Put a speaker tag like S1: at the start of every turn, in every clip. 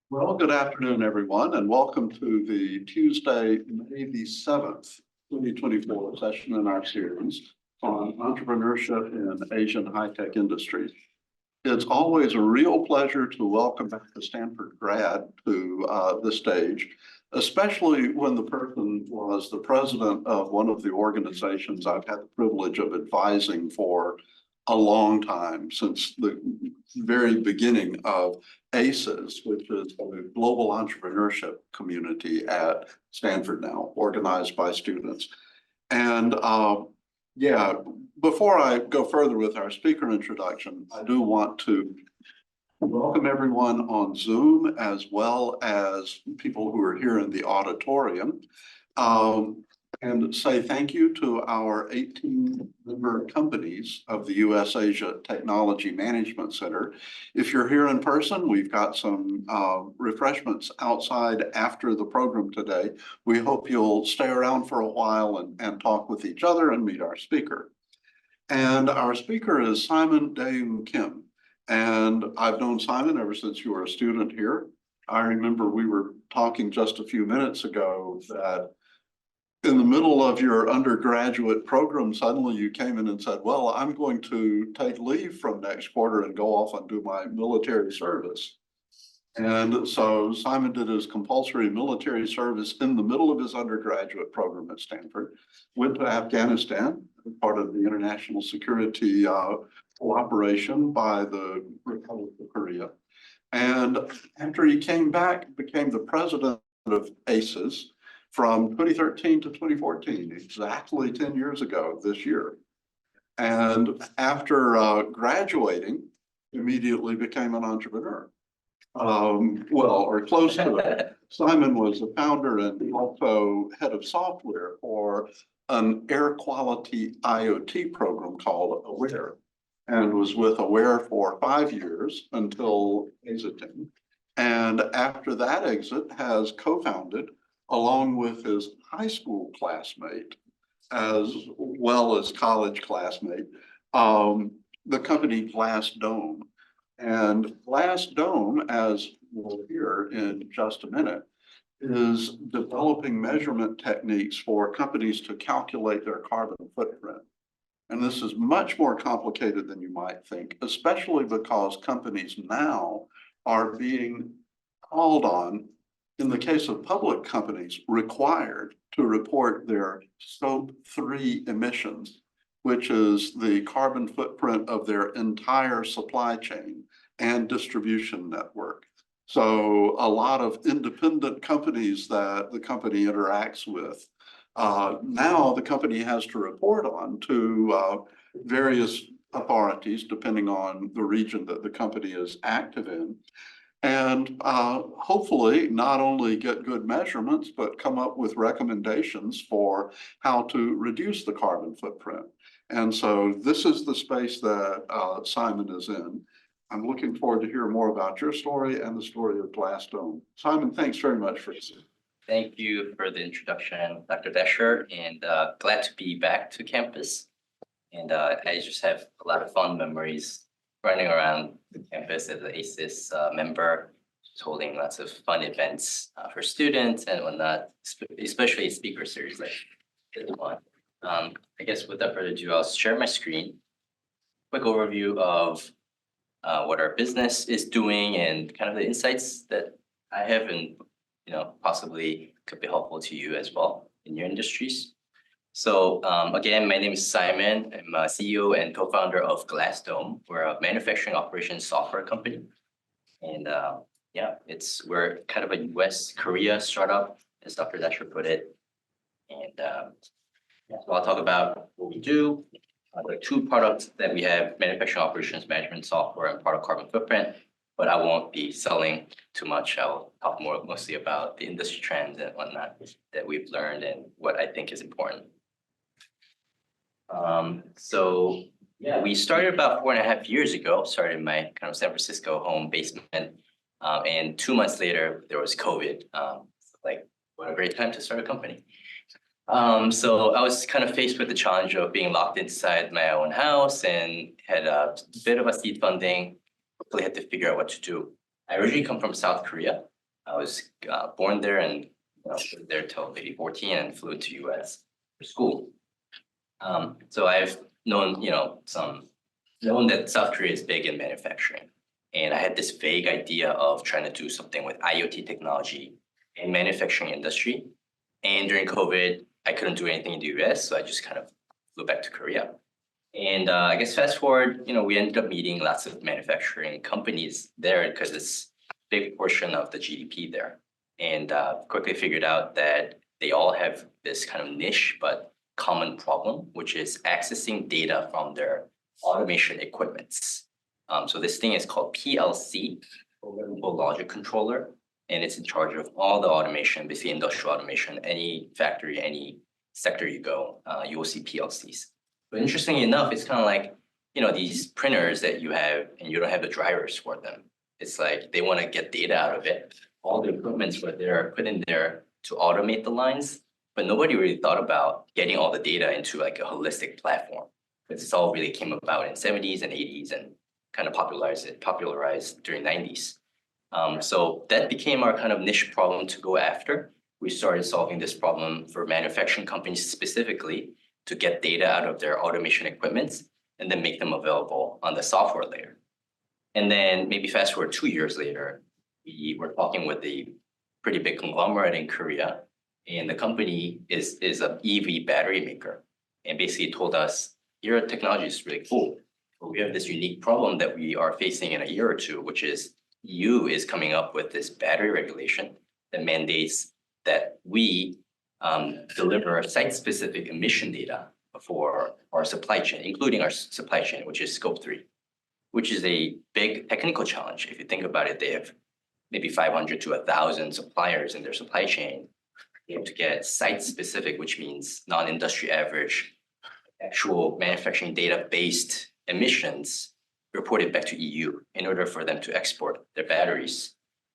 S1: Well, good afternoon, everyone, and welcome to the Tuesday, May the 7th, 2024 session in our series on entrepreneurship in Asian high-tech industries. It's always a real pleasure to welcome back a Stanford grad to the stage, especially when the person was the president of one of the organizations I've had the privilege of advising for a long time, since the very beginning of ACES, which is the global entrepreneurship community at Stanford now, organized by students. And yeah, before I go further with our speaker introduction, I do want to welcome everyone on Zoom as well as people who are here in the auditorium. And say thank you to our 18 member companies of the U.S. Asia Technology Management Center. If you're here in person, we've got some refreshments outside after the program today. We hope you'll stay around for a while and talk with each other and meet our speaker. And our speaker is Simon Daeum Kim. And I've known Simon ever since you were a student here. I remember we were talking just a few minutes ago that in the middle of your undergraduate program, suddenly you came in and said, well, I'm going to take leave from next quarter and go off and do my military service. And so Simon did his compulsory military service in the middle of his undergraduate program at Stanford, went to Afghanistan, part of the international security cooperation by the Republic of Korea. And after he came back, became the president of ACES, from 2013 to 2014, exactly 10 years ago this year. And after graduating, immediately became an entrepreneur. Well, or close to it. Simon was the founder and also head of software for an air quality IoT program called Aware, and was with Aware for 5 years until exiting. And after that exit, has co-founded, along with his high school classmate, as well as college classmate, the company Glassdome. And Glassdome, as we'll hear in just a minute, is developing measurement techniques for companies to calculate their carbon footprint. And this is much more complicated than you might think, especially because companies now are being called on, in the case of public companies, required to report their Scope 3 emissions, which is the carbon footprint of their entire supply chain and distribution network. So a lot of independent companies that the company interacts with, now the company has to report on to various authorities, depending on the region that the company is active in. And hopefully not only get good measurements, but come up with recommendations for how to reduce the carbon footprint. And so this is the space that Simon is in. I'm looking forward to hear more about your story and the story of Glassdome. Simon, thanks very much for this.
S2: Thank you for the introduction, Dr. Desher, and glad to be back to campus. And I just have a lot of fond memories running around the campus as an ACES member, just holding lots of fun events for students and whatnot, especially speaker series like this one. I guess without further ado, I'll share my screen. Quick overview of what our business is doing and kind of the insights that I have and possibly could be helpful to you as well in your industries. So again, my name is Simon. I'm a CEO and co-founder of Glassdome. We're a manufacturing operations software company. And yeah, we're kind of a US Korea startup, as Dr. Dasher put it. And so I'll talk about what we do. The two products that we have, manufacturing operations management software and product carbon footprint, but I won't be selling too much. I'll talk mostly about the industry trends and whatnot that we've learned and what I think is important. So yeah, we started about 4.5 years ago, started in my kind of San Francisco home basement. And 2 months later, there was COVID. Like, what a great time to start a company. So I was kind of faced with the challenge of being locked inside my own house and had a bit of a seed funding, really had to figure out what to do. I originally come from South Korea. I was born there and lived there till maybe 14 and flew to US for school. So I've known, known that South Korea is big in manufacturing. And I had this vague idea of trying to do something with IoT technology in manufacturing industry. And during COVID, I couldn't do anything in the US, so I just kind of flew back to Korea. And I guess fast forward, we ended up meeting lots of manufacturing companies there because it's a big portion of the GDP there. And quickly figured out that they all have this kind of niche but common problem, which is accessing data from their automation equipments. So this thing is called PLC, Programmable Logic Controller, and it's in charge of all the automation, basically industrial automation. Any factory, any sector you go, you will see PLCs. But interestingly enough, it's kind of like, these printers that you have and you don't have the drivers for them. It's like they want to get data out of it. All the equipments were there, put in there to automate the lines, but nobody really thought about getting all the data into like a holistic platform. Because this all really came about in 70s and 80s and kind of popularized during 90s. So that became our kind of niche problem to go after. We started solving this problem for manufacturing companies specifically to get data out of their automation equipments and then make them available on the software layer. And then maybe fast forward 2 years later, we were talking with a pretty big conglomerate in Korea, and the company is an EV battery maker, and basically told us, your technology is really cool, but we have this unique problem that we are facing in a year or two, which is EU is coming up with this battery regulation that mandates that we deliver site-specific emission data for our supply chain, including our supply chain, which is scope 3, which is a big technical challenge. If you think about it, they have maybe 500 to 1,000 suppliers in their supply chain. They have to get site-specific, which means non-industry average, actual manufacturing data-based emissions reported back to EU in order for them to export their batteries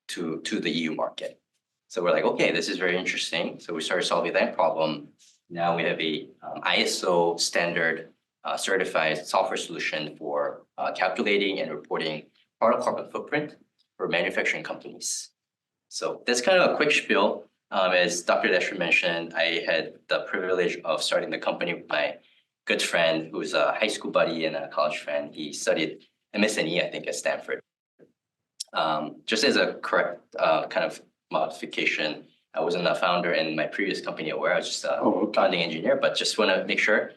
S2: to the EU market. So we're like, okay, this is very interesting. So we started solving that problem. Now we have a ISO standard certified software solution for calculating and reporting product carbon footprint for manufacturing companies. So that's kind of a quick spiel. As Dr. Desher mentioned, I had the privilege of starting the company with my good friend, who's a high school buddy and a college friend. He studied MSNE, I think, at Stanford. Just as a correct kind of modification, I wasn't a founder in my previous company Aware. I was just a founding engineer, but just want to make sure,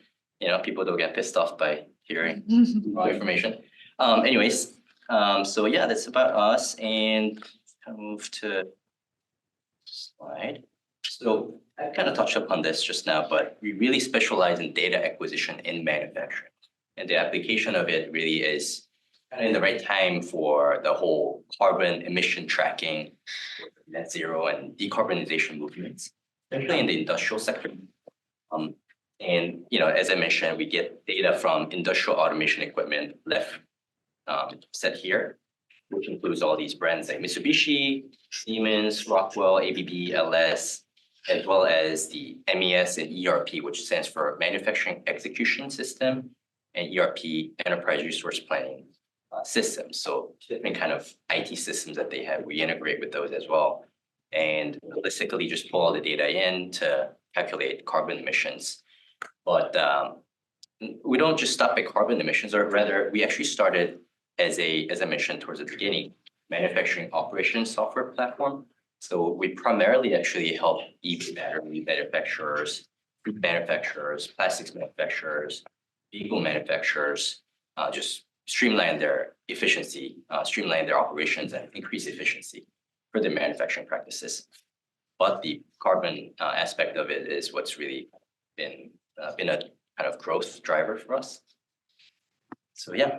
S2: people don't get pissed off by hearing wrong information. Anyways, so yeah, that's about us. And I'll move to slide. So I kind of touched upon this just now, but we really specialize in data acquisition in manufacturing. And the application of it really is kind of in the right time for the whole carbon emission tracking, net zero and decarbonization movements, especially in the industrial sector. And as I mentioned, we get data from industrial automation equipment left set here, which includes all these brands like Mitsubishi, Siemens, Rockwell, ABB, LS, as well as the MES and ERP, which stands for Manufacturing Execution System, and ERP, Enterprise Resource Planning Systems. So different kind of IT systems that they have, we integrate with those as well. And realistically just pull all the data in to calculate carbon emissions. But we don't just stop at carbon emissions, or rather we actually started as I mentioned towards the beginning, manufacturing operations software platform. So we primarily actually help EV battery manufacturers, food manufacturers, plastics manufacturers, vehicle manufacturers, just streamline their efficiency, streamline their operations and increase efficiency for their manufacturing practices. But the carbon aspect of it is what's really been a kind of growth driver for us. So yeah.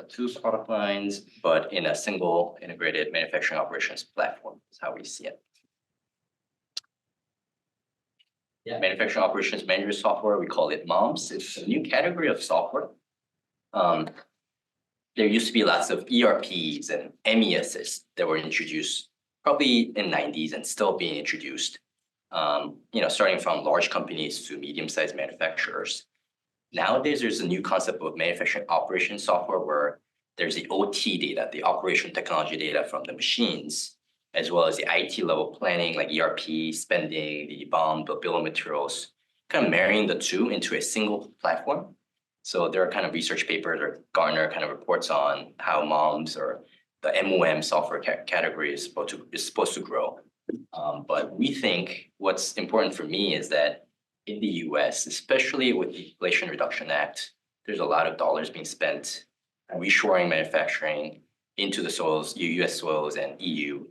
S2: Two product lines, but in a single integrated manufacturing operations platform is how we see it. Yeah, manufacturing operations manager software, we call it MOMS. It's a new category of software. There used to be lots of ERPs and MESs that were introduced probably in 90s and still being introduced, starting from large companies to medium-sized manufacturers. Nowadays, there's a new concept of manufacturing operations software where there's the OT data, the operation technology data from the machines, as well as the IT level planning, like ERP, spending, the BOM, the bill of materials, kind of marrying the two into a single platform. So there are kind of research papers or Gartner kind of reports on how MOMS or the MOM software category is supposed to grow. But we think what's important for me is that in the US, especially with the Inflation Reduction Act, there's a lot of dollars being spent reshoring manufacturing into the soils, US soils and EU.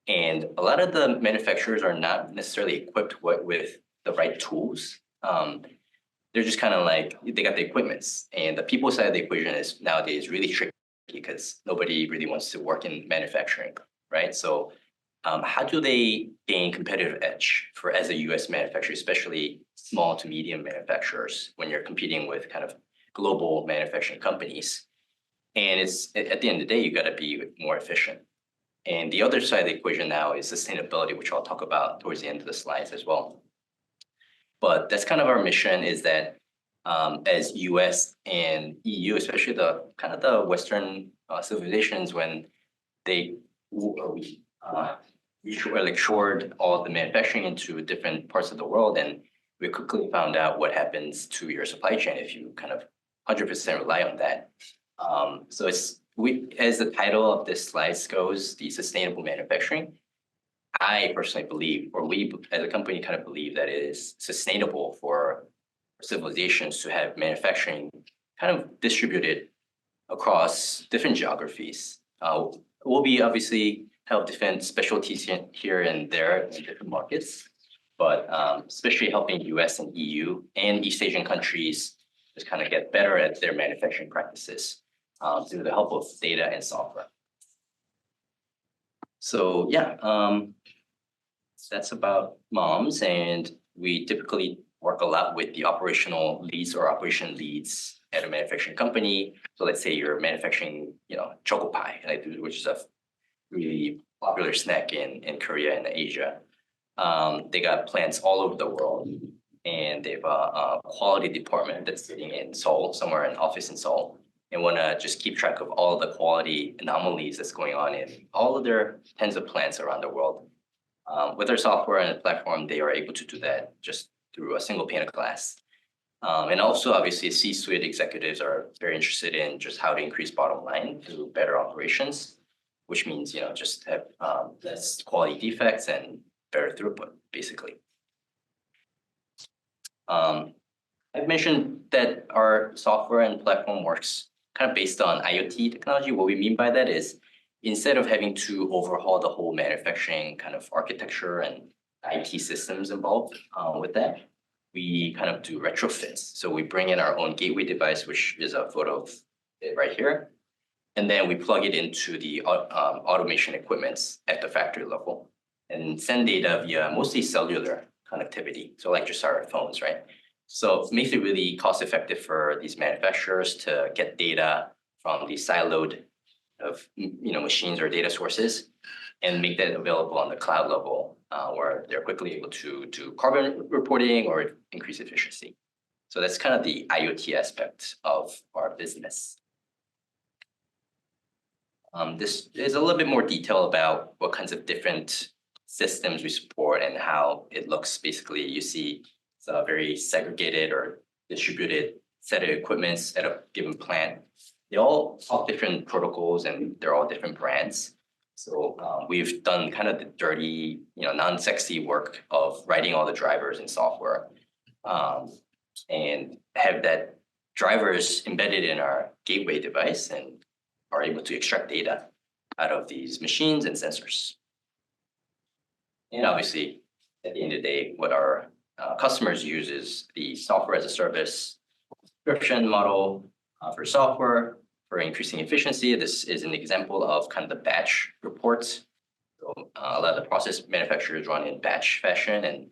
S2: And a lot of the manufacturers are not necessarily equipped with the right tools. They're just kind of like, they got the equipments, and the people side of the equation is nowadays really tricky because nobody really wants to work in manufacturing, right? So how do they gain competitive edge for as a US manufacturer, especially small to medium manufacturers when you're competing with kind of global manufacturing companies? And it's at the end of the day, you got to be more efficient. And the other side of the equation now is sustainability, which I'll talk about towards the end of the slides as well. But that's kind of our mission, is that as US and EU, especially the kind of the Western civilizations, when they shored all the manufacturing into different parts of the world, and we quickly found out what happens to your supply chain if you kind of 100% rely on that. So as the title of this slide goes, the sustainable manufacturing, I personally believe, or we as a company kind of believe, that it is sustainable for civilizations to have manufacturing kind of distributed across different geographies. We'll be obviously have different specialties here and there in different markets, but especially helping US and EU and East Asian countries just kind of get better at their manufacturing practices through the help of data and software. So yeah, that's about MOMS, and we typically work a lot with the operational leads or operation leads at a manufacturing company. So let's say you're manufacturing, choco pie, which is a really popular snack in Korea and Asia. They got plants all over the world, and they have a quality department that's sitting in Seoul, somewhere in office in Seoul, and want to just keep track of all the quality anomalies that's going on in all of their tens of plants around the world. With our software and platform, they are able to do that just through a single pane of glass. And also, obviously, C-suite executives are very interested in just how to increase bottom line through better operations, which means, just have less quality defects and better throughput, basically. I've mentioned that our software and platform works kind of based on IoT technology. What we mean by that is, instead of having to overhaul the whole manufacturing kind of architecture and IT systems involved with that, we kind of do retrofits. So we bring in our own gateway device, which is a photo of it right here. And then we plug it into the automation equipments at the factory level and send data via mostly cellular connectivity. So like just our phones, right? So it makes it really cost effective for these manufacturers to get data from the siloed of machines or data sources and make that available on the cloud level, where they're quickly able to do carbon reporting or increase efficiency. So that's kind of the IoT aspect of our business. This is a little bit more detail about what kinds of different systems we support and how it looks. Basically, you see it's a very segregated or distributed set of equipments at a given plant. They all have different protocols and they're all different brands. So we've done kind of the dirty, non-sexy work of writing all the drivers in software and have that drivers embedded in our gateway device and are able to extract data out of these machines and sensors. And obviously, at the end of the day, what our customers use is the software as a service subscription model for software for increasing efficiency. This is an example of kind of the batch reports. So a lot of the process manufacturers run in batch fashion, and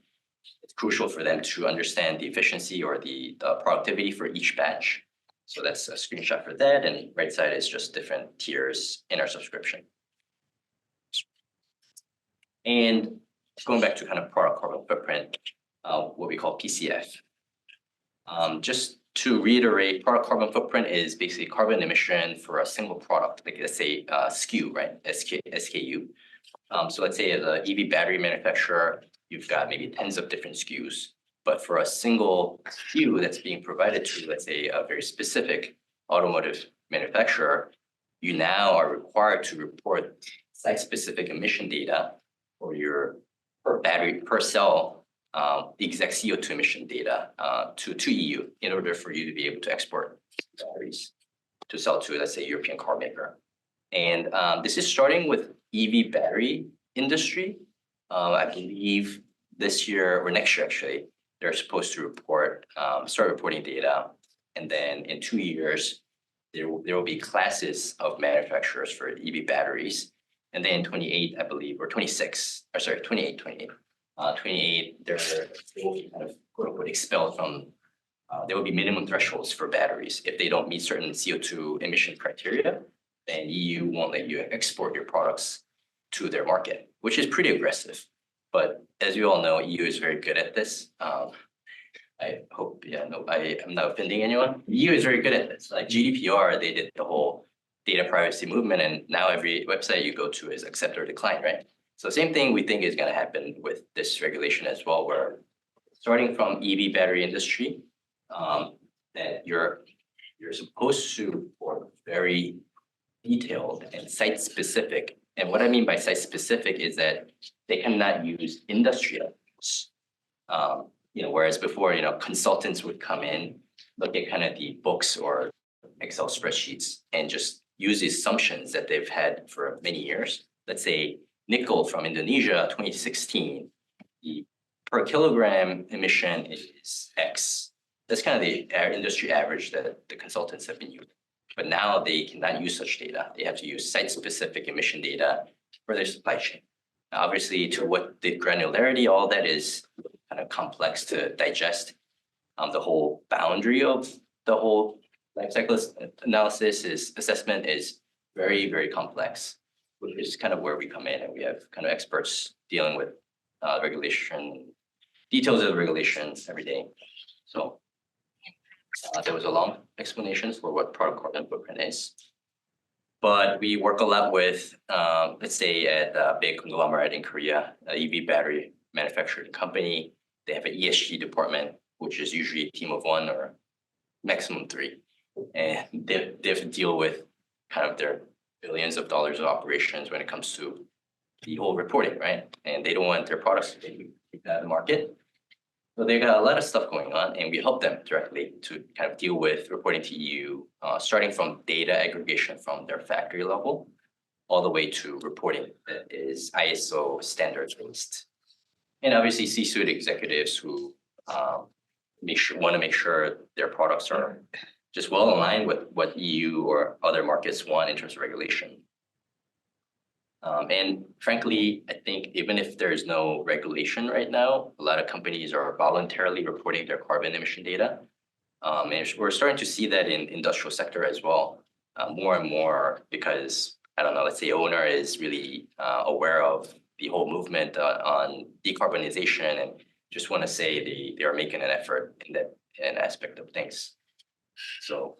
S2: it's crucial for them to understand the efficiency or the productivity for each batch. So that's a screenshot for that, and right side is just different tiers in our subscription. And going back to kind of product carbon footprint, what we call PCF. Just to reiterate, product carbon footprint is basically carbon emission for a single product, like let's say SKU, right? SKU So let's say as an EV battery manufacturer, you've got maybe tens of different SKUs. But for a single SKU that's being provided to, let's say, a very specific automotive manufacturer, you now are required to report site-specific emission data for your per battery, per cell, the exact CO2 emission data to EU in order for you to be able to export batteries to sell to, let's say, European car maker. And this is starting with EV battery industry. I believe this year or next year, actually, they're supposed to start reporting data. And then in 2 years, there will be classes of manufacturers for EV batteries. And then in 28, I believe, or 26, or sorry, 28, they will be kind of quote unquote expelled from, there will be minimum thresholds for batteries. If they don't meet certain CO2 emission criteria, then EU won't let you export your products to their market, which is pretty aggressive. But as you all know, EU is very good at this. I hope, I'm not offending anyone. EU is very good at this. Like GDPR, they did the whole data privacy movement, and now every website you go to is accept or decline, right? So same thing we think is going to happen with this regulation as well, where starting from EV battery industry, that you're supposed to report very detailed and site specific. And what I mean by site specific is that they cannot use industry elements. Whereas before, consultants would come in, look at kind of the books or Excel spreadsheets and just use the assumptions that they've had for many years. Let's say nickel from Indonesia, 2016, the per kilogram emission is X. That's kind of the industry average that the consultants have been using. But now they cannot use such data. They have to use site-specific emission data for their supply chain. Now, obviously, to what the granularity, all that is kind of complex to digest. The whole boundary of the whole life cycle assessment is very, very complex, which is kind of where we come in, and we have kind of experts dealing with regulation, details of the regulations every day. So there was a long explanation for what product carbon footprint is. But we work a lot with, let's say at a big conglomerate in Korea, an EV battery manufacturing company. They have an ESG department, which is usually a team of 1 or maximum 3. And they have to deal with kind of their billions of dollars of operations when it comes to the whole reporting, right? And they don't want their products to be out of the market. So they got a lot of stuff going on, and we help them directly to kind of deal with reporting to EU, starting from data aggregation from their factory level, all the way to reporting that is ISO standards based. And obviously C-suite executives who want to make sure their products are just well aligned with what EU or other markets want in terms of regulation. And frankly, I think even if there's no regulation right now, a lot of companies are voluntarily reporting their carbon emission data. And we're starting to see that in industrial sector as well, more and more, because I don't know, let's say owner is really aware of the whole movement on decarbonization and just want to say they are making an effort in that aspect of things. So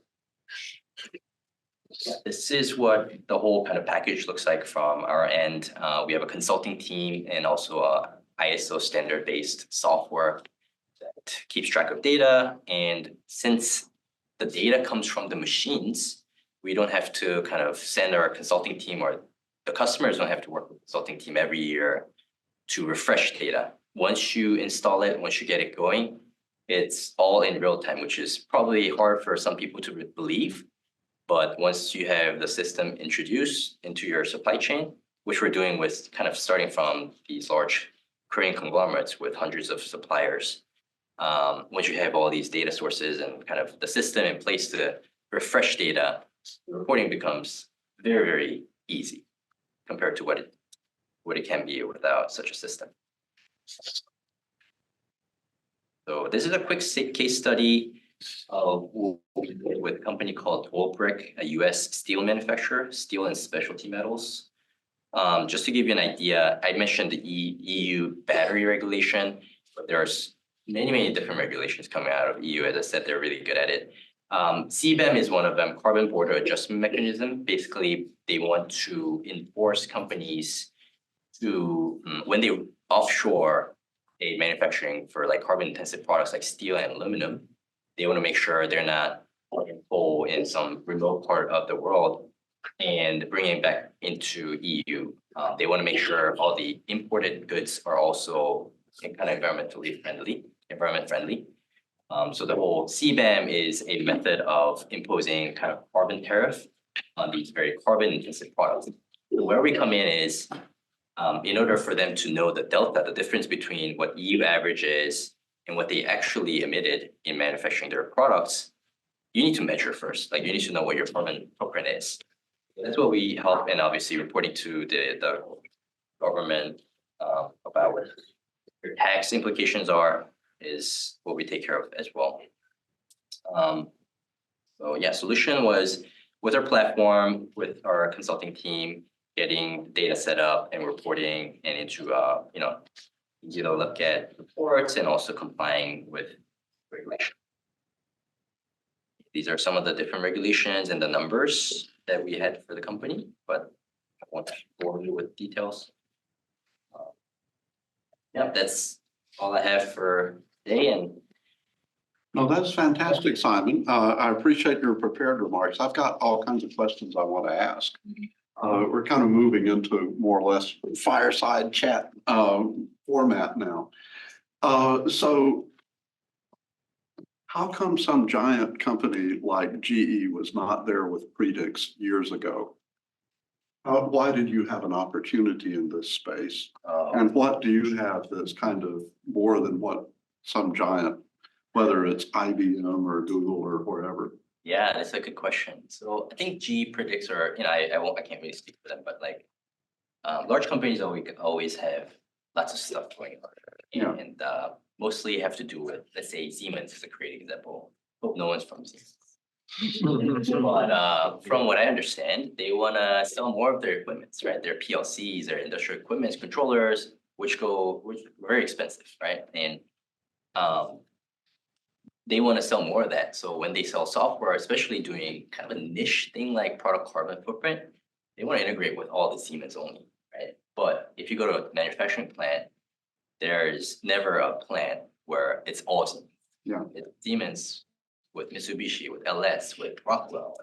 S2: this is what the whole kind of package looks like from our end. We have a consulting team and also a ISO standard-based software that keeps track of data. And since the data comes from the machines, we don't have to kind of send our consulting team, or the customers don't have to work with the consulting team every year to refresh data. Once you install it, once you get it going, it's all in real time, which is probably hard for some people to believe. But once you have the system introduced into your supply chain, which we're doing with kind of starting from these large Korean conglomerates with hundreds of suppliers, once you have all these data sources and kind of the system in place to refresh data, reporting becomes very, very easy compared to what it can be without such a system. So this is a quick case study with a company called Tollbrick, a US steel manufacturer, steel and specialty metals. Just to give you an idea, I mentioned the EU battery regulation, but there's many, many different regulations coming out of EU. As I said, they're really good at it. CBAM is one of them, Carbon Border Adjustment Mechanism. Basically, they want to enforce companies to, when they offshore a manufacturing for like carbon intensive products like steel and aluminum, they want to make sure they're not in coal in some remote part of the world and bringing it back into EU. They want to make sure all the imported goods are also kind of environment friendly. So the whole CBAM is a method of imposing kind of carbon tariff on these very carbon intensive products. Where we come in is, in order for them to know the delta, the difference between what EU average is and what they actually emitted in manufacturing their products, you need to measure first. Like you need to know what your carbon footprint is. That's what we help, and obviously reporting to the government about what your tax implications are is what we take care of as well. So yeah, solution was with our platform, with our consulting team, getting data set up and reporting and into easy to look at reports and also complying with regulation. These are some of the different regulations and the numbers that we had for the company, but I won't bore you with details. Yeah, that's all I have for today. And
S1: No, that's fantastic, Simon. I appreciate your prepared remarks. I've got all kinds of questions I want to ask. We're kind of moving into more or less fireside chat format now. So how come some giant company like GE was not there with Predix years ago? Why did you have an opportunity in this space? And what do you have that's kind of more than what some giant, whether it's IBM or Google or wherever?
S2: yeah, that's a good question. So I think GE predicts, or I can't really speak for them, but like large companies always have lots of stuff going on,
S1: Yeah.
S2: and mostly have to do with, let's say, Siemens is a great example. Hope no one's from Siemens. But from what I understand, they want to sell more of their equipments, right? Their PLCs, their industrial equipments, controllers, which are very expensive, right? And they want to sell more of that. So when they sell software, especially doing kind of a niche thing like product carbon footprint, they want to integrate with all the Siemens only, right? But if you go to a manufacturing plant, there's never a plant where it's all Siemens.
S1: Yeah.
S2: It's Siemens with Mitsubishi, with LS, with Rockwell.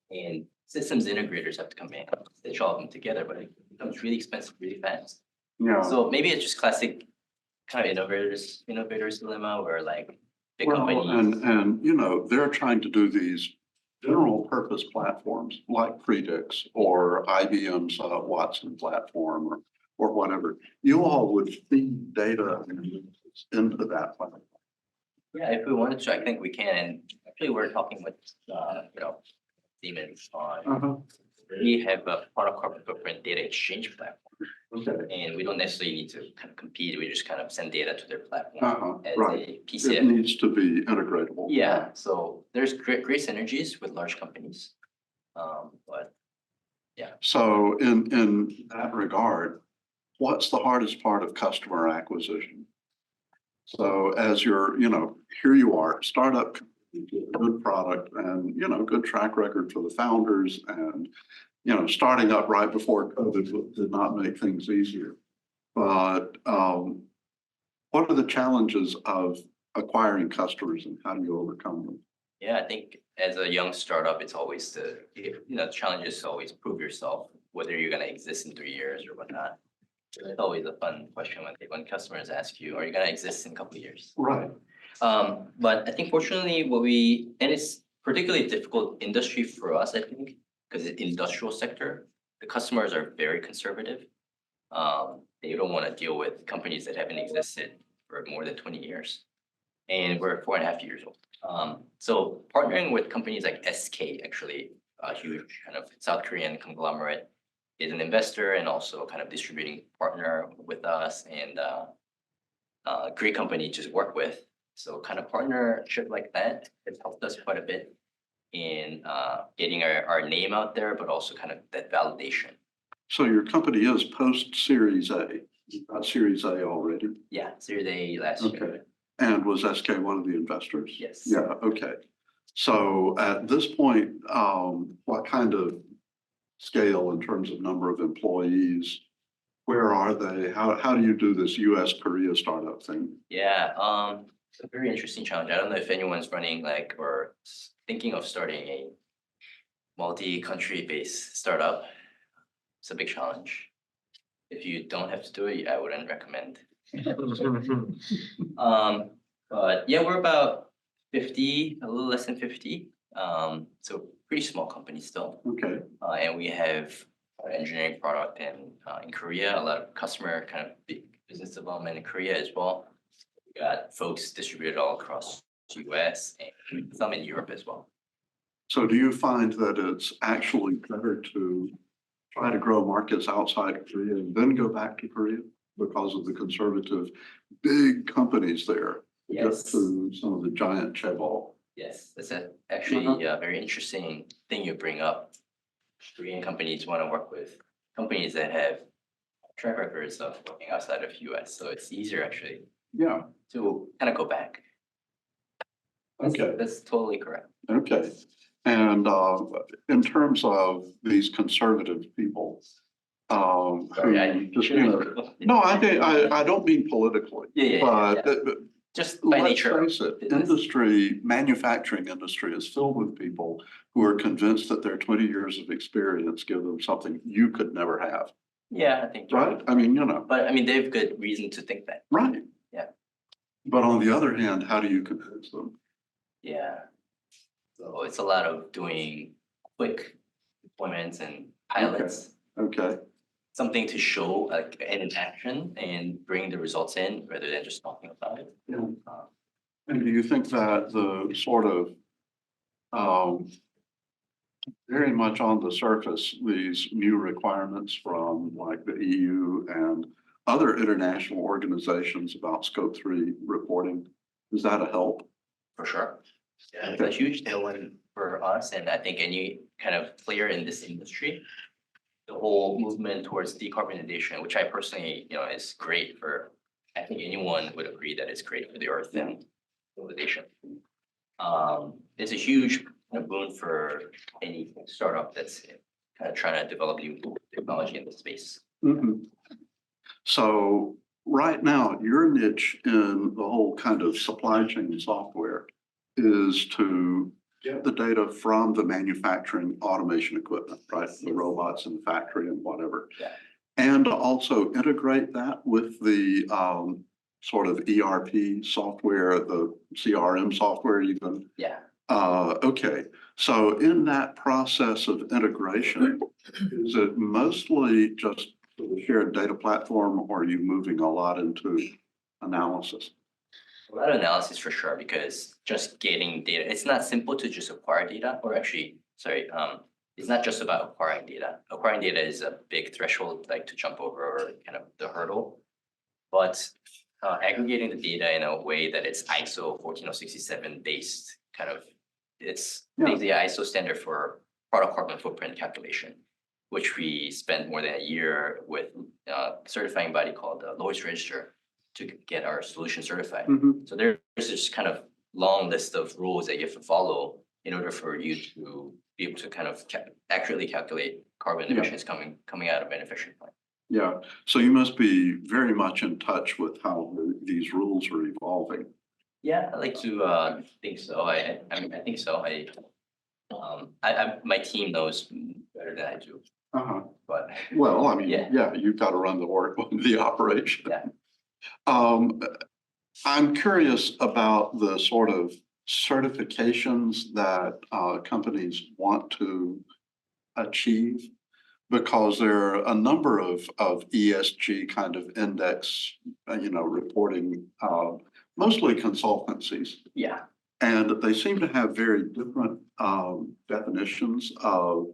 S2: And systems integrators have to come in, stitch all of them together, but it becomes really expensive really fast.
S1: Yeah.
S2: So maybe it's just classic kind of innovators dilemma where like big companies.
S1: And you know, they're trying to do these general purpose platforms like Predix or IBM's Watson platform or whatever. You all would feed data into that platform.
S2: Yeah, if we wanted to, I think we can. And actually, we're talking with Siemens on. We have a product carbon footprint data exchange platform.
S1: Okay.
S2: And we don't necessarily need to kind of compete. We just kind of send data to their platform as
S1: Right.
S2: a
S1: It
S2: PCF.
S1: needs to be integratable.
S2: Yeah, so there's great synergies with large companies. But yeah.
S1: So in that regard, what's the hardest part of customer acquisition? So as you're, here you are, startup, good product and, good track record for the founders and, starting up right before COVID did not make things easier. But what are the challenges of acquiring customers and how do you overcome them?
S2: Yeah, I think as a young startup, it's always the challenge is to always prove yourself, whether you're going to exist in 3 years or whatnot. It's always a fun question when customers ask you, are you going to exist in a couple of years?
S1: Right.
S2: But I think fortunately and it's particularly difficult industry for us, I think, because the industrial sector, the customers are very conservative. They don't want to deal with companies that haven't existed for more than 20 years. And we're 4.5 years old. So partnering with companies like SK, actually a huge kind of South Korean conglomerate, is an investor and also kind of distributing partner with us and a great company to work with. So kind of partnership like that has helped us quite a bit in getting our name out there, but also kind of that validation.
S1: So your company is post Series A. You've got Series A already?
S2: Yeah, Series A last year.
S1: Okay. And was SK one of the investors?
S2: Yes.
S1: Yeah, okay. So at this point, what kind of scale in terms of number of employees Where are they? How do you do this US Korea startup thing?
S2: Yeah, it's a very interesting challenge. I don't know if anyone's running like or thinking of starting a multi-country based startup. It's a big challenge. If you don't have to do it, I wouldn't recommend. Um, but yeah, we're about 50, a little less than 50. So pretty small company still.
S1: Okay,
S2: And we have our engineering product in Korea, a lot of customer kind of big business development in Korea as well. We got folks distributed all across the US and some in Europe as well.
S1: so do you find that it's actually better to try to grow markets outside Korea and then go back to Korea because of the conservative big companies there? Get
S2: Yes.
S1: to some of the giant chaebol.
S2: Yes, that's actually a very interesting thing you bring up. Korean companies want to work with companies that have track records of working outside of US, so it's easier actually
S1: Yeah,
S2: to kind of go back.
S1: okay.
S2: That's totally correct.
S1: Okay, and in terms of these conservative people,
S2: Sorry, I
S1: who just, no, I don't mean politically.
S2: Yeah,
S1: But
S2: just by
S1: let's
S2: nature.
S1: face it, manufacturing industry is filled with people who are convinced that their 20 years of experience give them something you could never have,
S2: Yeah, I think.
S1: right? I mean,
S2: But I mean, they have good reason to think that.
S1: right.
S2: Yeah.
S1: But on the other hand, how do you convince them?
S2: Yeah. So it's a lot of doing quick deployments and pilots.
S1: Okay,
S2: Something to show like in action and bring the results in rather than just talking about it.
S1: yeah. And do you think that the sort of, um, very much on the surface, these new requirements from like the EU and other international organizations about scope 3 reporting, is that a help?
S2: For sure. Yeah, it's a huge tailwind for us, and I think any kind of player in this industry. The whole movement towards decarbonization, which I personally, is great for. I think anyone would agree that it's great for the earth and civilization. It's a huge boon for any startup that's kind of trying to develop new technology in the space.
S1: Mhm. So right now, your niche in the whole kind of supply chain software is to get the data from the manufacturing automation equipment, right? The robots in the factory and whatever.
S2: Yeah.
S1: And to also integrate that with the sort of ERP software, the CRM software even.
S2: Yeah.
S1: Okay, so in that process of integration, is it mostly just the shared data platform, or are you moving a lot into analysis?
S2: A lot of analysis for sure, because just getting data, it's not simple to just acquire data, or actually, sorry, it's not just about acquiring data. Acquiring data is a big threshold, like to jump over or kind of the hurdle. But aggregating the data in a way that it's ISO 14067 based, kind of, it's basically ISO standard for product carbon footprint calculation, which we spent more than a year with a certifying body called the Lloyd's Register to get our solution certified.
S1: Mhm.
S2: So there's this kind of long list of rules that you have to follow in order for you to be able to kind of accurately calculate carbon emissions coming out of manufacturing plant.
S1: Yeah, so you must be very much in touch with how these rules are evolving.
S2: Yeah, I like to think so. I mean, I think so. My team knows better than I do,
S1: Uh-huh.
S2: but
S1: Well, I mean,
S2: Yeah.
S1: you've got to run the work, the operation.
S2: Yeah.
S1: I'm curious about the sort of certifications that companies want to achieve, because there are a number of ESG kind of index, reporting, mostly consultancies.
S2: yeah,
S1: And they seem to have very different definitions of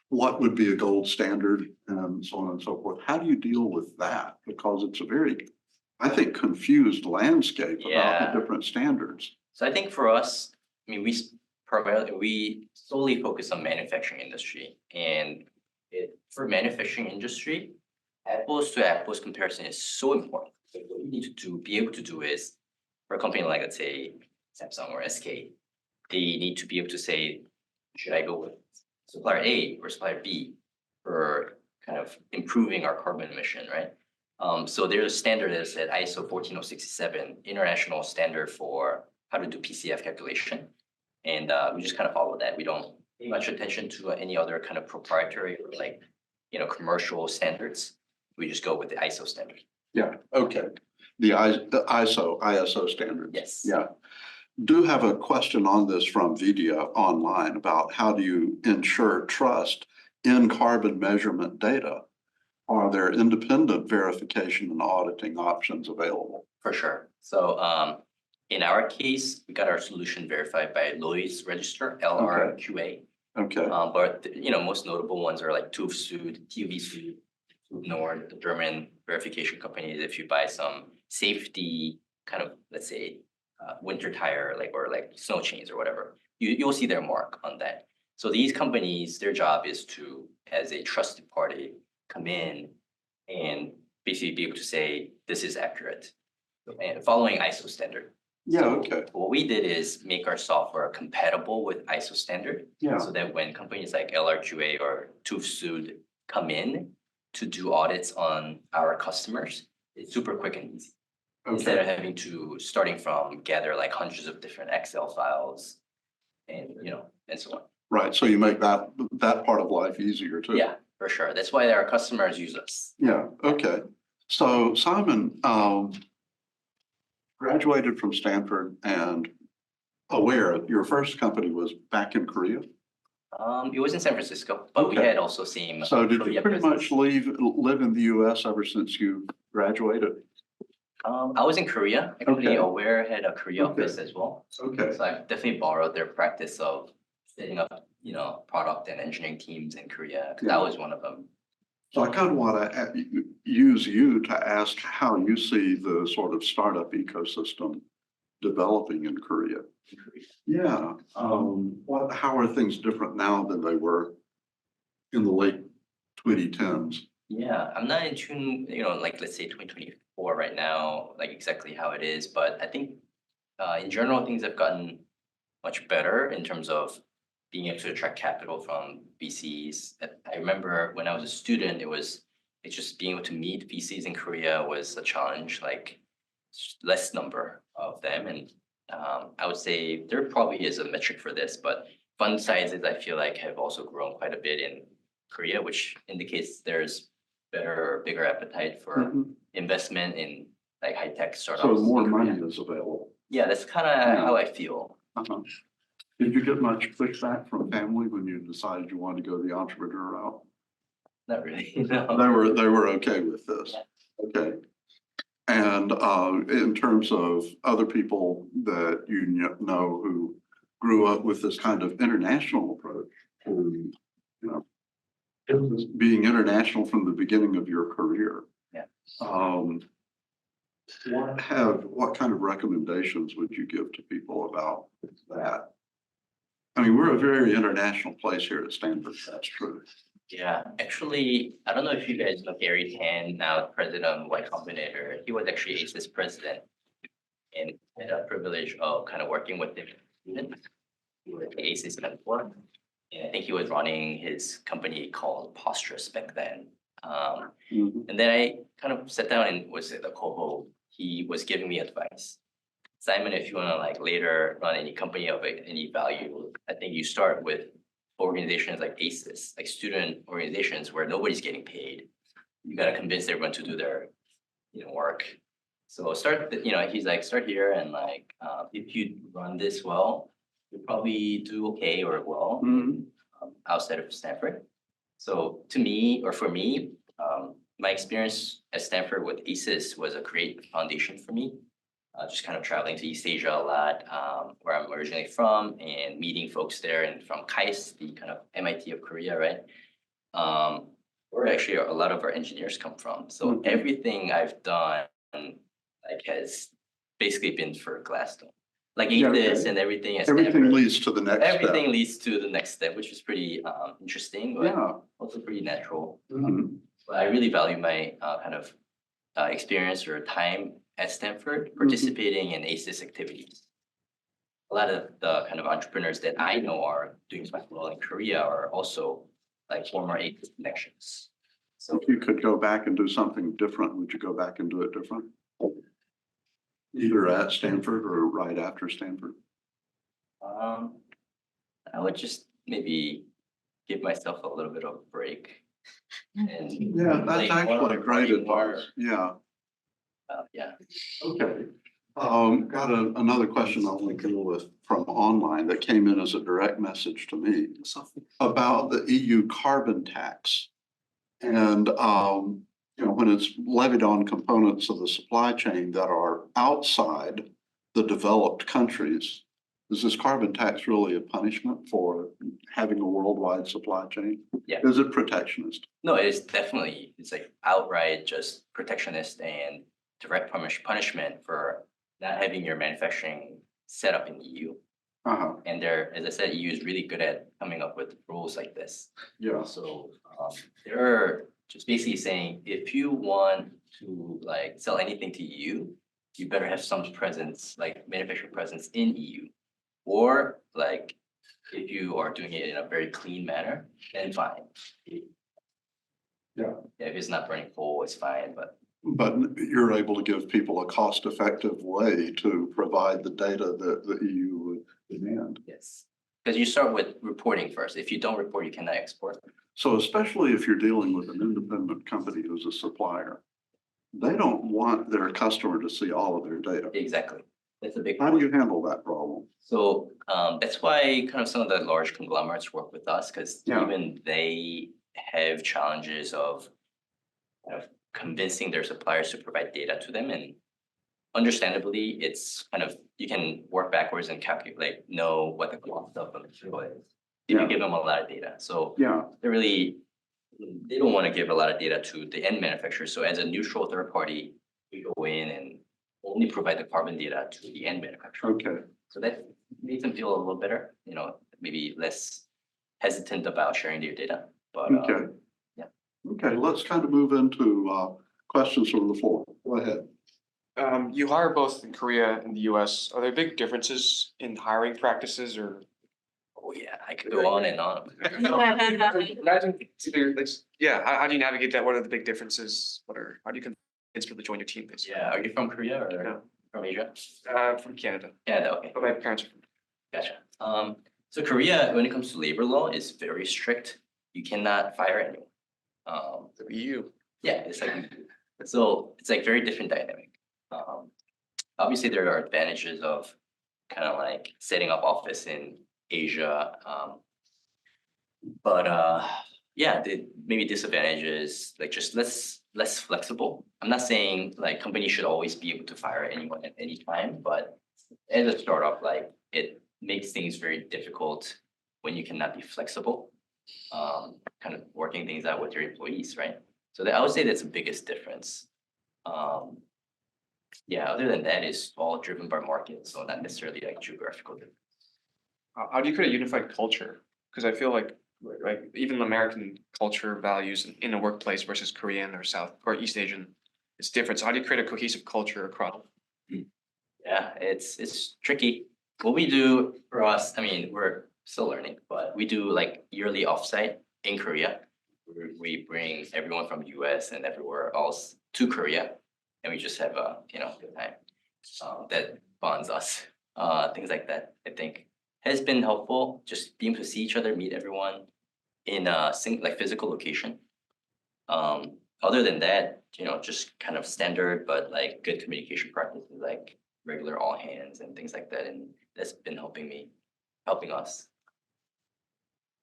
S1: what would be a gold standard and so on and so forth. How do you deal with that? Because it's a very, I think, confused landscape about
S2: Yeah.
S1: the different standards.
S2: So I think for us, I mean, we solely focus on manufacturing industry, and for manufacturing industry, apples to apples comparison is so important. So what you need to be able to do is, for a company like, let's say, Samsung or SK, they need to be able to say, should I go with supplier A or supplier B for kind of improving our carbon emission, right? So there's a standard is at ISO 14067, international standard for how to do PCF calculation. And we just kind of follow that. We don't pay much attention to any other kind of proprietary or like, commercial standards. We just go with the ISO standard.
S1: Yeah, okay. The ISO standards.
S2: Yes.
S1: Yeah. Do have a question on this from Vidya online about how do you ensure trust in carbon measurement data? Are there independent verification and auditing options available?
S2: For sure. So in our case, we got our solution verified by Lloyd's Register, LRQA.
S1: Okay,
S2: But most notable ones are like TÜV Süd, TÜV Süd, TÜV Nord, the German verification companies. If you buy some safety kind of, let's say, winter tire, or snow chains or whatever, you'll see their mark on that. So these companies, their job is to, as a trusted party, come in and basically be able to say, this is accurate and following ISO standard.
S1: yeah,
S2: So
S1: okay,
S2: what we did is make our software compatible with ISO standard.
S1: yeah,
S2: So that when companies like LRQA or TÜV Süd come in to do audits on our customers, it's super quick and easy. Instead of
S1: okay.
S2: having to starting from gather like hundreds of different Excel files and and so on.
S1: Right, so you make that part of life easier too.
S2: Yeah, for sure. That's why our customers use us.
S1: Yeah, okay. So Simon, graduated from Stanford and Aware, your first company was back in Korea.
S2: It was in San Francisco, but we
S1: Okay.
S2: had also seen.
S1: So did you
S2: Korea
S1: pretty
S2: presence.
S1: much live in the US ever since you graduated?
S2: I was in Korea. Actually,
S1: Okay.
S2: Aware had a Korea
S1: Okay.
S2: office as well.
S1: Okay,
S2: So I definitely borrowed their practice of setting up, product and engineering teams in Korea, because
S1: Yeah.
S2: that was one of them.
S1: so I kind of want to use you to ask how you see the sort of startup ecosystem developing in Korea. Yeah, how are things different now than they were in the late 2010s?
S2: Yeah, I'm not in tune, let's say 2024 right now, like exactly how it is, but I think in general, things have gotten much better in terms of being able to attract capital from VCs. I remember when I was a student, it's just being able to meet VCs in Korea was a challenge, like less number of them. And I would say there probably is a metric for this, but fund sizes, I feel like have also grown quite a bit in Korea, which indicates there's bigger appetite for
S1: Mhm.
S2: investment in like high-tech startups.
S1: So more
S2: in Korea.
S1: money is available.
S2: Yeah, that's kind of
S1: Yeah.
S2: how I feel.
S1: Uh-huh. Did you get much pushback from family when you decided you wanted to go the entrepreneur route?
S2: Not really, no.
S1: They were okay with this. Okay. And in terms of other people that you know who grew up with this kind of international approach, to, being international from the beginning of your career.
S2: Yeah.
S1: What kind of recommendations would you give to people about that? I mean, we're a very international place here at Stanford, that's true.
S2: Yeah, actually, I don't know if you guys know Gary Tan, now president of Y Combinator. He was actually ACES president and had a privilege of kind of working with him. He was at ACES before. And I think he was running his company called Posturous back then.
S1: Mhm.
S2: And then I kind of sat down and was the co-host. He was giving me advice. Simon, if you want to like later run any company of any value, I think you start with organizations like ACES, like student organizations where nobody's getting paid. You got to convince everyone to do their, work. So he's like, start here and like, if you run this well, you'll probably do okay or well
S1: Mhm.
S2: outside of Stanford. So to me, or for me, my experience at Stanford with ACES was a great foundation for me. Just kind of traveling to East Asia a lot, where I'm originally from, and meeting folks there, and from KAIST, the kind of MIT of Korea, right? Where actually a lot of our engineers come from. So
S1: Mhm.
S2: everything I've done like has basically been for Glassdome. Like
S1: Yeah,
S2: ACES
S1: okay.
S2: and everything at
S1: Everything
S2: Stanford.
S1: leads to the next step.
S2: Everything leads to the next step, which is pretty interesting, but
S1: Yeah.
S2: also pretty natural.
S1: Mhm.
S2: But I really value my kind of experience or time at Stanford participating in ACES activities. A lot of the kind of entrepreneurs that I know are doing quite well in Korea are also like former ACES connections. So
S1: If you could go back and do something different, would you go back and do it different? Either at Stanford or right after Stanford?
S2: I would just maybe give myself a little bit of a break. And
S1: Yeah, that's
S2: like,
S1: actually great
S2: more,
S1: advice. Yeah,
S2: yeah.
S1: okay. Got another question I want to deal with from online that came in as a direct message to me about the EU carbon tax. And, when it's levied on components of the supply chain that are outside the developed countries, is this carbon tax really a punishment for having a worldwide supply chain?
S2: Yeah.
S1: Is it protectionist?
S2: No, it's like outright just protectionist and direct punishment for not having your manufacturing set up in EU.
S1: Uh-huh,
S2: And as I said, EU is really good at coming up with rules like this.
S1: yeah,
S2: So they're just basically saying, if you want to like sell anything to EU, you better have some presence, like manufacturing presence in EU. Or like, if you are doing it in a very clean manner, then fine.
S1: Yeah.
S2: If it's not burning coal, it's fine, but
S1: but you're able to give people a cost-effective way to provide the data that the EU would demand.
S2: yes. Because you start with reporting first. If you don't report, you cannot export.
S1: So especially if you're dealing with an independent company who's a supplier, they don't want their customer to see all of their data.
S2: Exactly. That's a big
S1: How
S2: point.
S1: do you handle that problem?
S2: So that's why kind of some of the large conglomerates work with us, because
S1: Yeah.
S2: even they have challenges of kind of convincing their suppliers to provide data to them. And understandably, it's kind of, you can work backwards and calculate, like, know what the cost of the material is if
S1: Yeah.
S2: you give them a lot of data. So
S1: Yeah,
S2: they don't want to give a lot of data to the end manufacturer. So as a neutral third party, we go in and only provide the carbon data to the end manufacturer.
S1: okay.
S2: So that makes them feel a little better, maybe less hesitant about sharing their data, but
S1: Okay.
S2: yeah.
S1: Okay, let's kind of move into questions from the floor. Go ahead.
S3: You hire both in Korea and the US. Are there big differences in hiring practices or?
S2: Oh yeah, I could go on and on.
S3: Imagine it's either like, yeah, how do you navigate that? What are the big differences? How do you convince people to join your team basically?
S2: Yeah, are you from Korea or
S3: No.
S2: from Asia?
S3: From Canada,
S2: Canada, okay,
S3: but my parents are from.
S2: gotcha. So Korea, when it comes to labor law, is very strict. You cannot fire anyone.
S3: The EU.
S2: Yeah, it's like very different dynamic. Obviously there are advantages of kind of like setting up office in Asia. But yeah, the maybe disadvantages like just less flexible. I'm not saying like companies should always be able to fire anyone at any time, but as a startup, like it makes things very difficult when you cannot be flexible. Kind of working things out with your employees, right? So I would say that's the biggest difference. Yeah, other than that, it's all driven by market, so not necessarily like geographical difference.
S3: How do you create a unified culture? Because I feel like even American culture values in a workplace versus Korean or South or East Asian, it's different. So how do you create a cohesive culture across?
S2: Yeah, it's tricky. What we do for us, I mean, we're still learning, but we do like yearly offsite in Korea. We bring everyone from US and everywhere else to Korea, and we just have a good time. That bonds us. Things like that, I think, has been helpful. Just being able to see each other, meet everyone in a like physical location. Other than that, just kind of standard, but like good communication practices, like regular all hands and things like that. And that's been helping us.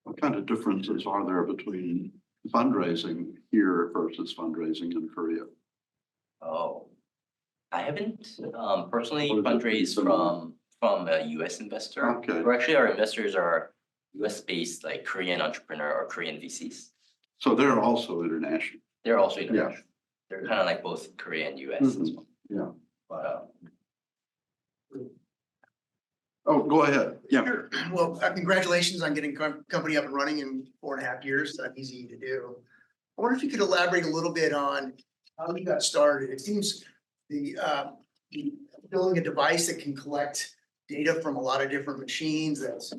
S1: What kind of differences are there between fundraising here versus fundraising in Korea?
S2: Oh, I haven't personally
S1: Or is it pretty
S2: fundraised
S1: similar?
S2: from a US investor.
S1: Okay.
S2: Or actually our investors are US based, like Korean entrepreneur or Korean VCs.
S1: So they're also international.
S2: They're also international. They're kind of like both Korea and US as well.
S1: Yeah.
S2: But
S1: Oh, go ahead. Yeah.
S4: Sure. Well, congratulations on getting company up and running in 4.5 years. That's easy to do. I wonder if you could elaborate a little bit on how you got started. It seems the building a device that can collect data from a lot of different machines that's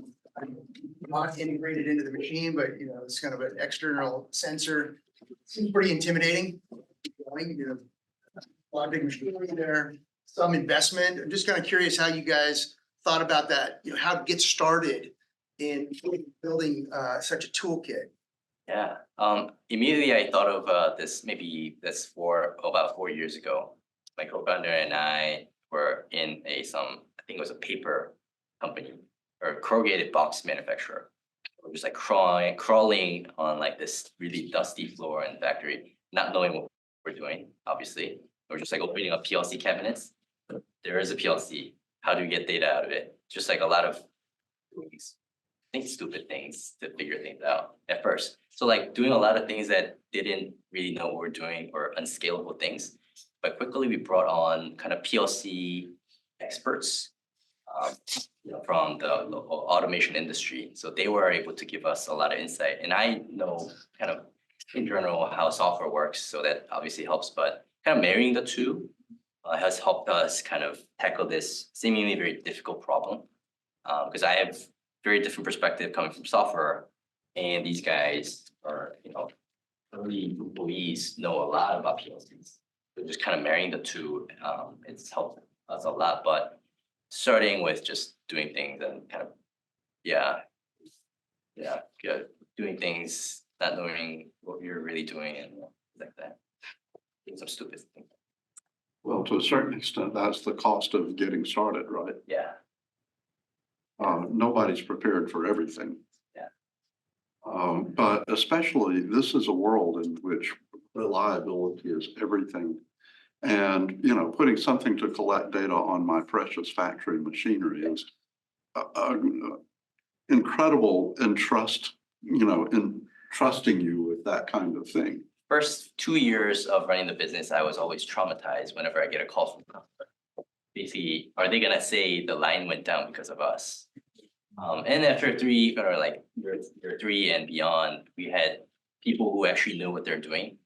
S4: not integrated into the machine, but it's kind of an external sensor. Seems pretty intimidating. You know, a lot of big machinery there, some investment. I'm just kind of curious how you guys thought about that, you know, how to get started in building such a toolkit.
S2: Yeah, immediately I thought of this, maybe that's about 4 years ago. My co-founder and I were in I think it was a paper company or corrugated box manufacturer. We're just like crawling on like this really dusty floor in the factory, not knowing what we're doing, obviously. We're just like opening up PLC cabinets. There is a PLC. How do we get data out of it? Just like a lot of things, I think stupid things to figure things out at first. So like doing a lot of things that didn't really know what we're doing or unscalable things. But quickly we brought on kind of PLC experts from the local automation industry. So they were able to give us a lot of insight. And I know kind of in general how software works, so that obviously helps, but kind of marrying the two has helped us kind of tackle this seemingly very difficult problem. Because I have very different perspective coming from software, and these guys are, early employees know a lot about PLCs. So just kind of marrying the two, it's helped us a lot. But starting with just doing things and kind of, doing things, not knowing what you're really doing and like that. Doing some stupid things.
S1: Well, to a certain extent, that's the cost of getting started, right?
S2: Yeah.
S1: Nobody's prepared for everything.
S2: Yeah.
S1: But especially, this is a world in which reliability is everything. And, putting something to collect data on my precious factory machinery is incredible in trusting you with that kind of thing.
S2: First 2 years of running the business, I was always traumatized whenever I get a call from a customer. Basically, are they gonna say the line went down because of us? And after three or like year 3 and beyond, we had people who actually knew what they're doing.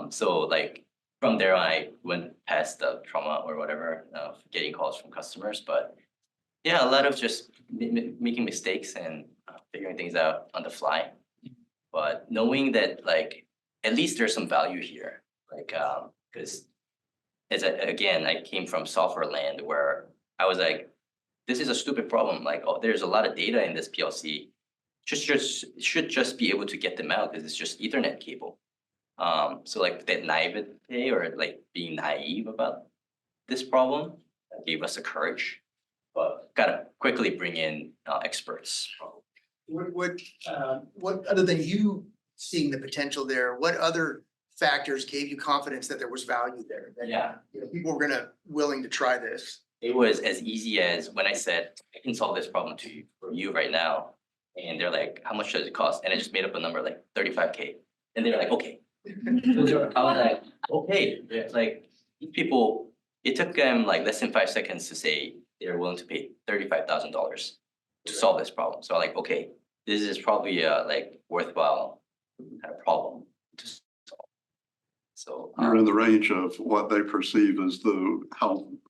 S2: So like from there, I went past the trauma or whatever of getting calls from customers. But yeah, a lot of just making mistakes and figuring things out on the fly. But knowing that like at least there's some value here, like because again, I came from software land where I was like, this is a stupid problem. Like, oh, there's a lot of data in this PLC. Should just be able to get them out because it's just Ethernet cable. So like that naivete or like being naive about this problem gave us the courage, but gotta quickly bring in experts.
S4: What other than you seeing the potential there, what other factors gave you confidence that there was value there? That,
S2: Yeah.
S4: People were willing to try this.
S2: It was as easy as when I said, I can solve this problem for you right now. And they're like, how much does it cost? And I just made up a number like 35K. And they're like, okay. So I was like, okay. Like these people, it took them like less than 5 seconds to say they're willing to pay $35,000 to solve this problem. So I'm like, okay, this is probably a like worthwhile kind of problem to solve. So
S1: You're in the range of what they perceive as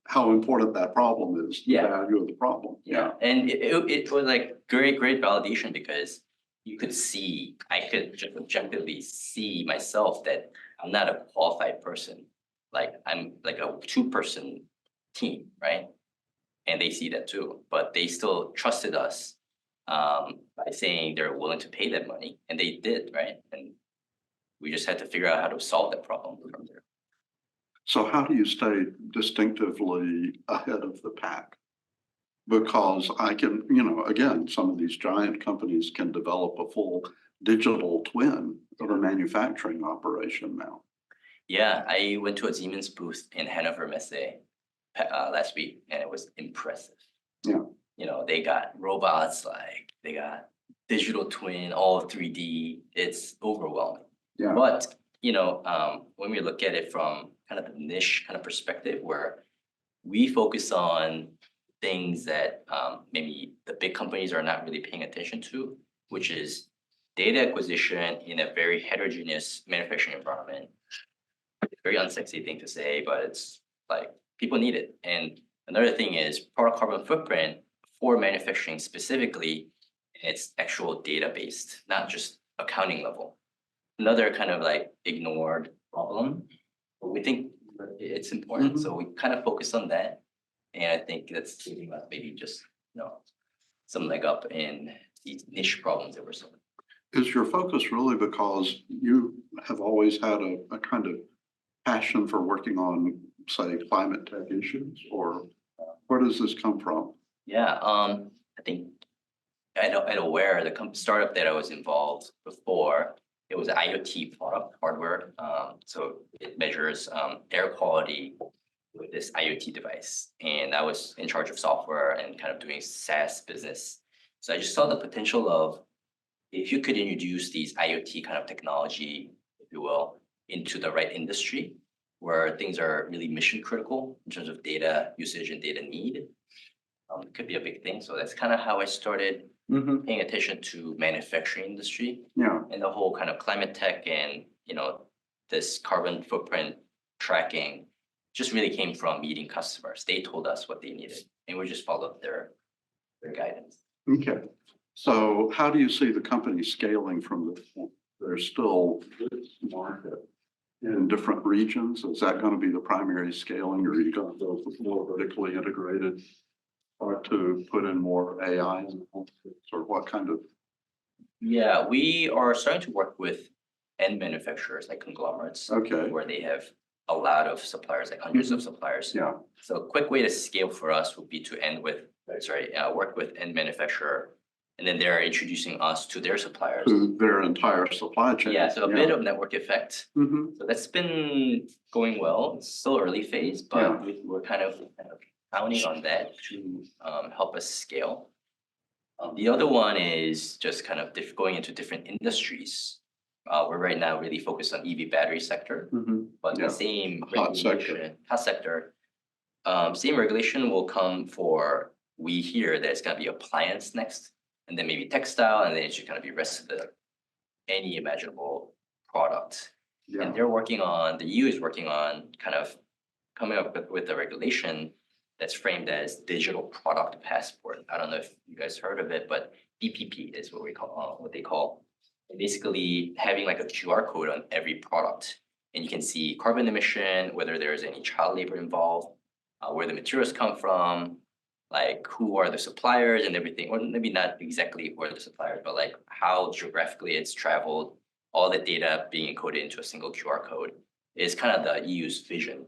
S1: how important that problem is, the
S2: Yeah.
S1: value of the problem.
S2: Yeah, and it was like great validation because I could just objectively see myself that I'm not a qualified person. Like I'm like a 2-person team, right? And they see that too, but they still trusted us by saying they're willing to pay that money, and they did, right? And we just had to figure out how to solve that problem from there.
S1: So how do you stay distinctively ahead of the pack? Because I can, again, some of these giant companies can develop a full digital twin of a manufacturing operation now.
S2: Yeah, I went to a Siemens booth in Hanover Messe last week, and it was impressive.
S1: Yeah.
S2: They got robots, like they got digital twin, all 3D. It's overwhelming.
S1: Yeah.
S2: But when we look at it from kind of the niche kind of perspective, where we focus on things that maybe the big companies are not really paying attention to, which is data acquisition in a very heterogeneous manufacturing environment. Very unsexy thing to say, but it's like people need it. And another thing is product carbon footprint for manufacturing specifically, it's actual data based, not just accounting level. another kind of like ignored problem. But we think it's important, so we kind of focus on that. And I think that's giving us maybe just, some leg up in these niche problems that we're solving.
S1: Is your focus really because you have always had a kind of passion for working on, say, climate tech issues, or where does this come from?
S2: Yeah, I think at Aware, the startup that I was involved before, it was an IoT product hardware. So it measures air quality with this IoT device. And I was in charge of software and kind of doing SaaS business. So I just saw the potential of if you could introduce these IoT kind of technology, if you will, into the right industry where things are really mission critical in terms of data usage and data need, it could be a big thing. So that's kind of how I started paying attention to manufacturing industry
S1: Yeah,
S2: and the whole kind of climate tech and, this carbon footprint tracking just really came from meeting customers. They told us what they needed and we just followed their guidance.
S1: okay. So how do you see the company scaling from this point? There's still this market in different regions. Is that going to be the primary scaling, or are you going to go more vertically integrated, or to put in more AI, or what kind of?
S2: Yeah, we are starting to work with end manufacturers like conglomerates.
S1: Okay.
S2: Where they have a lot of suppliers, like hundreds of suppliers.
S1: Yeah.
S2: So a quick way to scale for us would be to work with end manufacturer. And then they're introducing us to their suppliers.
S1: To their entire supply chain.
S2: Yeah, so a bit of network effect.
S1: Mhm.
S2: So that's been going well. It's still early phase, but
S1: Yeah.
S2: we're kind of counting on that to help us scale. The other one is just kind of going into different industries. We're right now really focused on EV battery sector, but
S1: Yeah.
S2: the same
S1: Hot sector.
S2: regulation, hot sector, same regulation will come for, we hear that it's gonna be appliance next, and then maybe textile, and then it should kind of be rest of any imaginable product.
S1: Yeah.
S2: And they're working on, the EU is working on kind of coming up with a regulation that's framed as digital product passport. I don't know if you guys heard of it, but DPP is what they call. Basically having like a QR code on every product, and you can see carbon emission, whether there's any child labor involved, where the materials come from, like who are the suppliers and everything, or maybe not exactly who are the suppliers, but like how geographically it's traveled, all the data being encoded into a single QR code is kind of the EU's vision.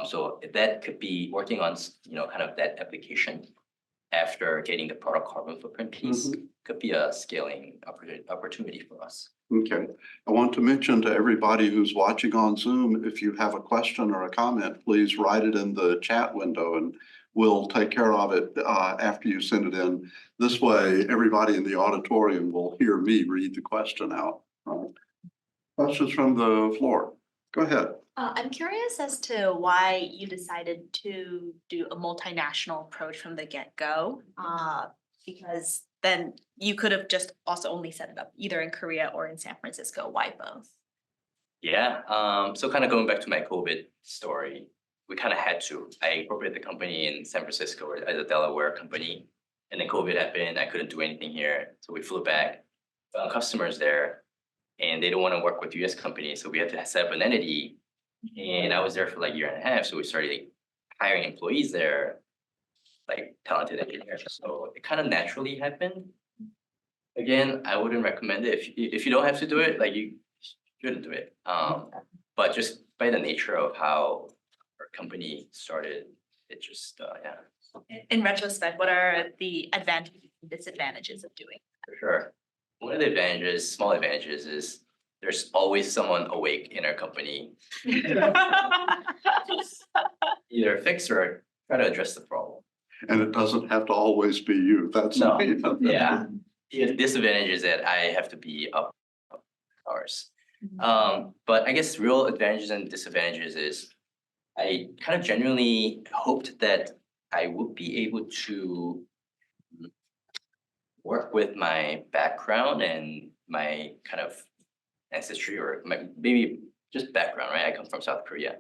S2: So that could be working on, kind of that application after getting the product carbon footprint piece could be a scaling opportunity for us.
S1: Okay, I want to mention to everybody who's watching on Zoom, if you have a question or a comment, please write it in the chat window and we'll take care of it after you send it in. This way, everybody in the auditorium will hear me read the question out. Questions from the floor? Go ahead.
S5: I'm curious as to why you decided to do a multinational approach from the get-go. Because then you could have just also only set it up either in Korea or in San Francisco. Why both?
S2: Yeah, so kind of going back to my COVID story, we kind of had to. I incorporated the company in San Francisco as a Delaware company, and then COVID happened. I couldn't do anything here, so we flew back, found customers there, and they don't want to work with US companies, so we had to set up an entity. And I was there for like a year and a half, so we started like hiring employees there, like talented engineers. So it kind of naturally happened. Again, I wouldn't recommend it if you don't have to do it. Like you shouldn't do it. But just by the nature of how our company started, it just yeah.
S5: In retrospect, what are the advantages and disadvantages of doing
S2: For sure. One of the advantages, small advantages, is there's always someone awake in our company.
S5: that?
S2: Either fix or try to address the problem.
S1: And it doesn't have to always be you. That's
S2: No, yeah. The disadvantage is that I have to be up hours. But I guess real advantages and disadvantages is I kind of genuinely hoped that I would be able to work with my background and my kind of ancestry, or maybe just background, right? I come from South Korea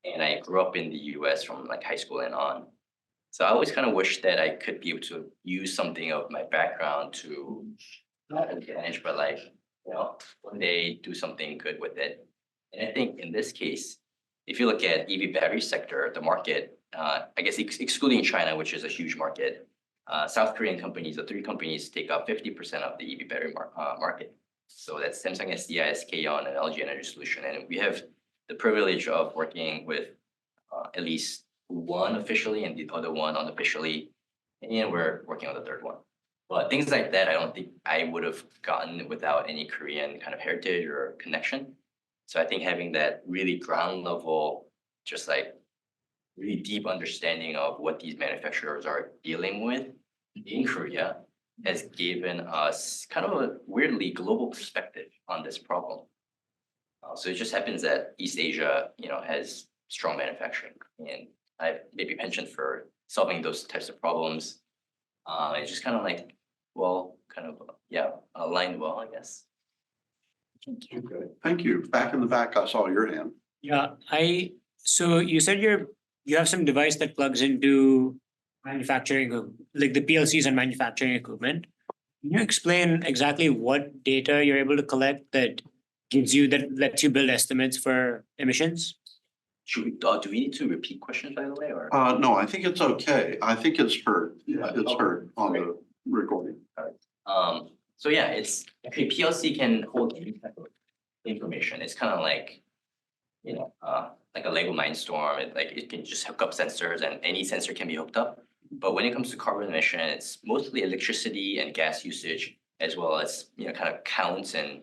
S2: and I grew up in the US from like high school and on. So I always kind of wish that I could be able to use something of my background to not advantage, but like one day do something good with it. And I think in this case, if you look at EV battery sector, the market, I guess excluding China, which is a huge market, South Korean companies, the three companies take up 50% of the EV battery market. So that's Samsung SDI, SK On, and LG Energy Solution. And we have the privilege of working with at least one officially and the other one unofficially, and we're working on the third one. But things like that, I don't think I would have gotten without any Korean kind of heritage or connection. So I think having that really ground level, just like really deep understanding of what these manufacturers are dealing with in Korea has given us kind of a weirdly global perspective on this problem. So it just happens that East Asia, has strong manufacturing, and I maybe penchant for solving those types of problems. It's just kind of like, aligned well, I guess.
S5: Thank you.
S1: Okay, thank you. Back in the back, I saw your hand.
S6: Yeah, so you said you have some device that plugs into manufacturing, like the PLCs and manufacturing equipment. Can you explain exactly what data you're able to collect that lets you build estimates for emissions?
S2: Do we need to repeat questions, by the way, or?
S1: No, I think it's okay. I think it's heard. Yeah, it's heard on the recording.
S2: So yeah, it's actually PLC can hold any type of information. It's kind of like, like a Lego Mindstorm. It can just hook up sensors, and any sensor can be hooked up. But when it comes to carbon emission, it's mostly electricity and gas usage, as well as kind of counts and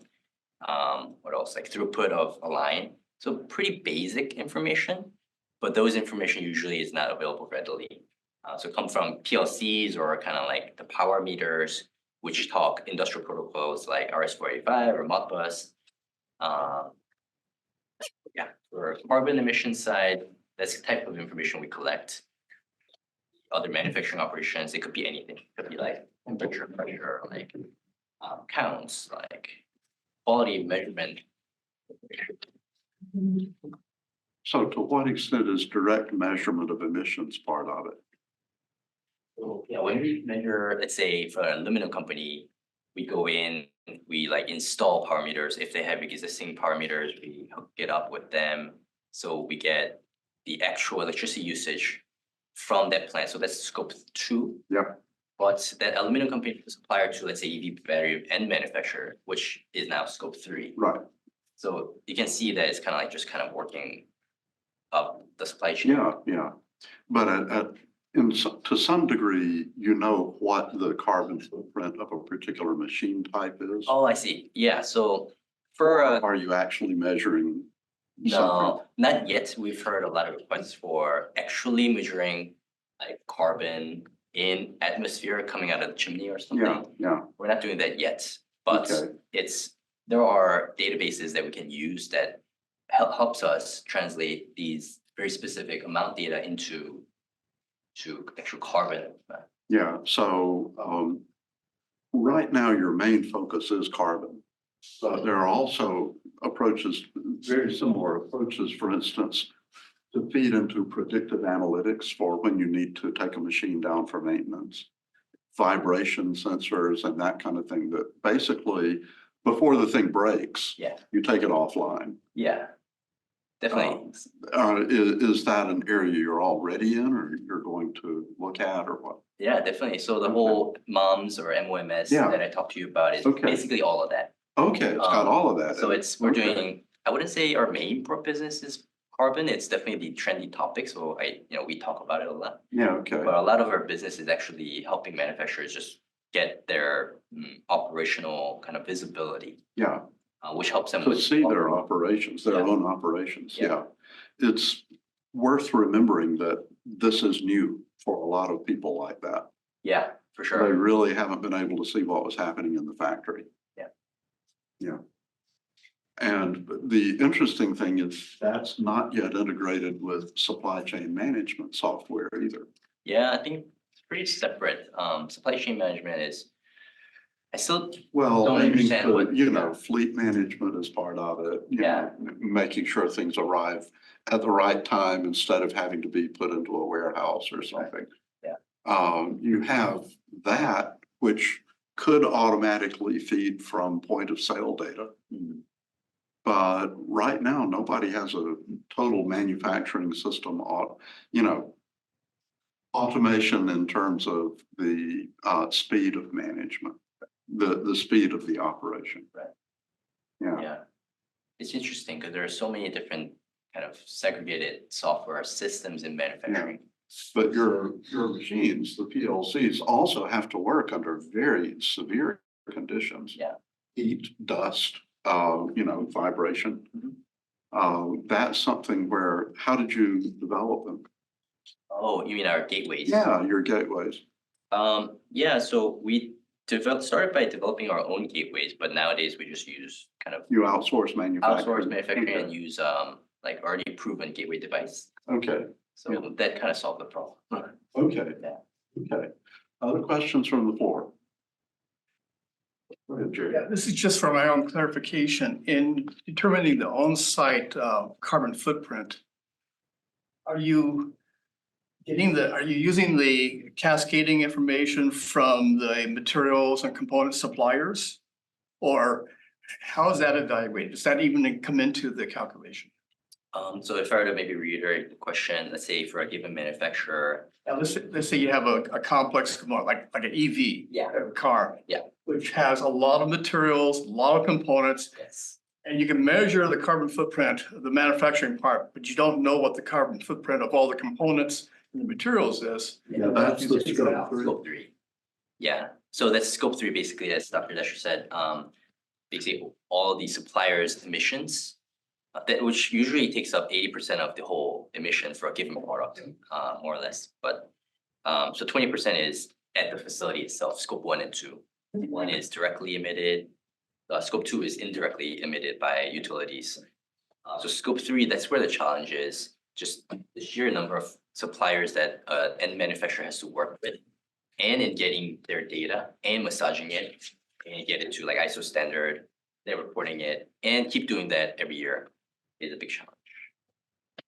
S2: what else, like throughput of a line. So pretty basic information, but those information usually is not available readily. So it comes from PLCs or kind of like the power meters, which talk industrial protocols like RS-485 or Modbus. For carbon emission side, that's the type of information we collect. Other manufacturing operations, it could be anything. It could be like temperature, pressure, like counts, like quality measurement.
S1: So to what extent is direct measurement of emissions part of it?
S2: So yeah, when we measure, let's say for an aluminum company, we go in, we like install power meters. If they have existing power meters, we hook it up with them. So we get the actual electricity usage from that plant. So that's scope 2.
S1: Yep.
S2: But that aluminum company is a supplier to, let's say, EV battery end manufacturer, which is now scope 3.
S1: Right.
S2: So you can see that it's kind of working up the supply chain.
S1: Yeah. But to some degree, what the carbon footprint of a particular machine type is.
S2: Oh, I see. Yeah. So for
S1: Are you actually measuring something?
S2: no, not yet. We've heard a lot of requests for actually measuring like carbon in atmosphere coming out of the chimney or something.
S1: Yeah.
S2: We're not doing that yet, but
S1: Okay.
S2: there are databases that we can use that helps us translate these very specific amount data into actual carbon.
S1: Yeah, so right now your main focus is carbon. But there are also approaches, very similar approaches, for instance, to feed into predictive analytics for when you need to take a machine down for maintenance, vibration sensors and that kind of thing, that basically before the thing breaks, you take it offline.
S2: Yeah, definitely.
S1: Is that an area you're already in or you're going to look at or what?
S2: Yeah, definitely. So the whole MOMS or MOMS that I talked to you about is basically all of that.
S1: Okay, it's got all of that.
S2: So we're doing, I wouldn't say our main business is carbon. It's definitely the trendy topic. So we talk about it a lot.
S1: Yeah, okay.
S2: But a lot of our business is actually helping manufacturers just get their operational kind of visibility.
S1: Yeah.
S2: Which helps them
S1: to see their operations, their own operations. Yeah. It's worth remembering that this is new for a lot of people like that.
S2: Yeah, for
S1: They
S2: sure.
S1: really haven't been able to see what was happening in the factory. Yeah. And the interesting thing is that's not yet integrated with supply chain management software either.
S2: Yeah, I think it's pretty separate. Supply chain management is, I still
S1: Well,
S2: don't understand what,
S1: fleet management is part of it. Making sure things arrive at the right time instead of having to be put into a warehouse or something.
S2: Yeah.
S1: You have that, which could automatically feed from point of sale data. But right now, nobody has a total manufacturing system, you know, automation in terms of the speed of management, the speed of the operation.
S2: Right.
S1: Yeah,
S2: Yeah. It's interesting because there are so many different kind of segregated software systems in manufacturing.
S1: but your machines, the PLCs, also have to work under very severe conditions.
S2: Yeah.
S1: Heat, dust, you know, vibration. That's something where, how did you develop them?
S2: Oh, you mean our gateways?
S1: Yeah, your gateways.
S2: Yeah, so we started by developing our own gateways, but nowadays we just use kind of
S1: You outsource manufacturing.
S2: outsource manufacturing
S1: Okay.
S2: and use like already proven gateway device.
S1: Okay,
S2: So that kind of solved the problem.
S1: okay.
S2: Yeah.
S1: Okay. Other questions from the floor? Go ahead, Jerry.
S7: Yeah, this is just for my own clarification. In determining the on-site carbon footprint, are you using the cascading information from the materials and component suppliers? Or how is that evaluated? Does that even come into the calculation?
S2: So if I were to maybe reiterate the question, let's say for a given manufacturer.
S7: Now, let's say you have a complex component, like an EV.
S2: Yeah.
S7: A car.
S2: Yeah.
S7: Which has a lot of materials, a lot of components,
S2: Yes.
S7: and you can measure the carbon footprint of the manufacturing part, but you don't know what the carbon footprint of all the components and the materials is.
S1: Yeah, that's the
S7: You figure it out.
S1: scope.
S2: Scope 3. Yeah, so that's scope 3 basically, as Dr. Desher said, basically all the suppliers' emissions. That which usually takes up 80% of the whole emission for a given product, more or less. But so 20% is at the facility itself, scope 1 and 2. One is directly emitted. Scope 2 is indirectly emitted by utilities. So scope 3, that's where the challenge is, just the sheer number of suppliers that end manufacturer has to work with, and in getting their data and massaging it and get it to like ISO standard, they're reporting it, and keep doing that every year is a big challenge.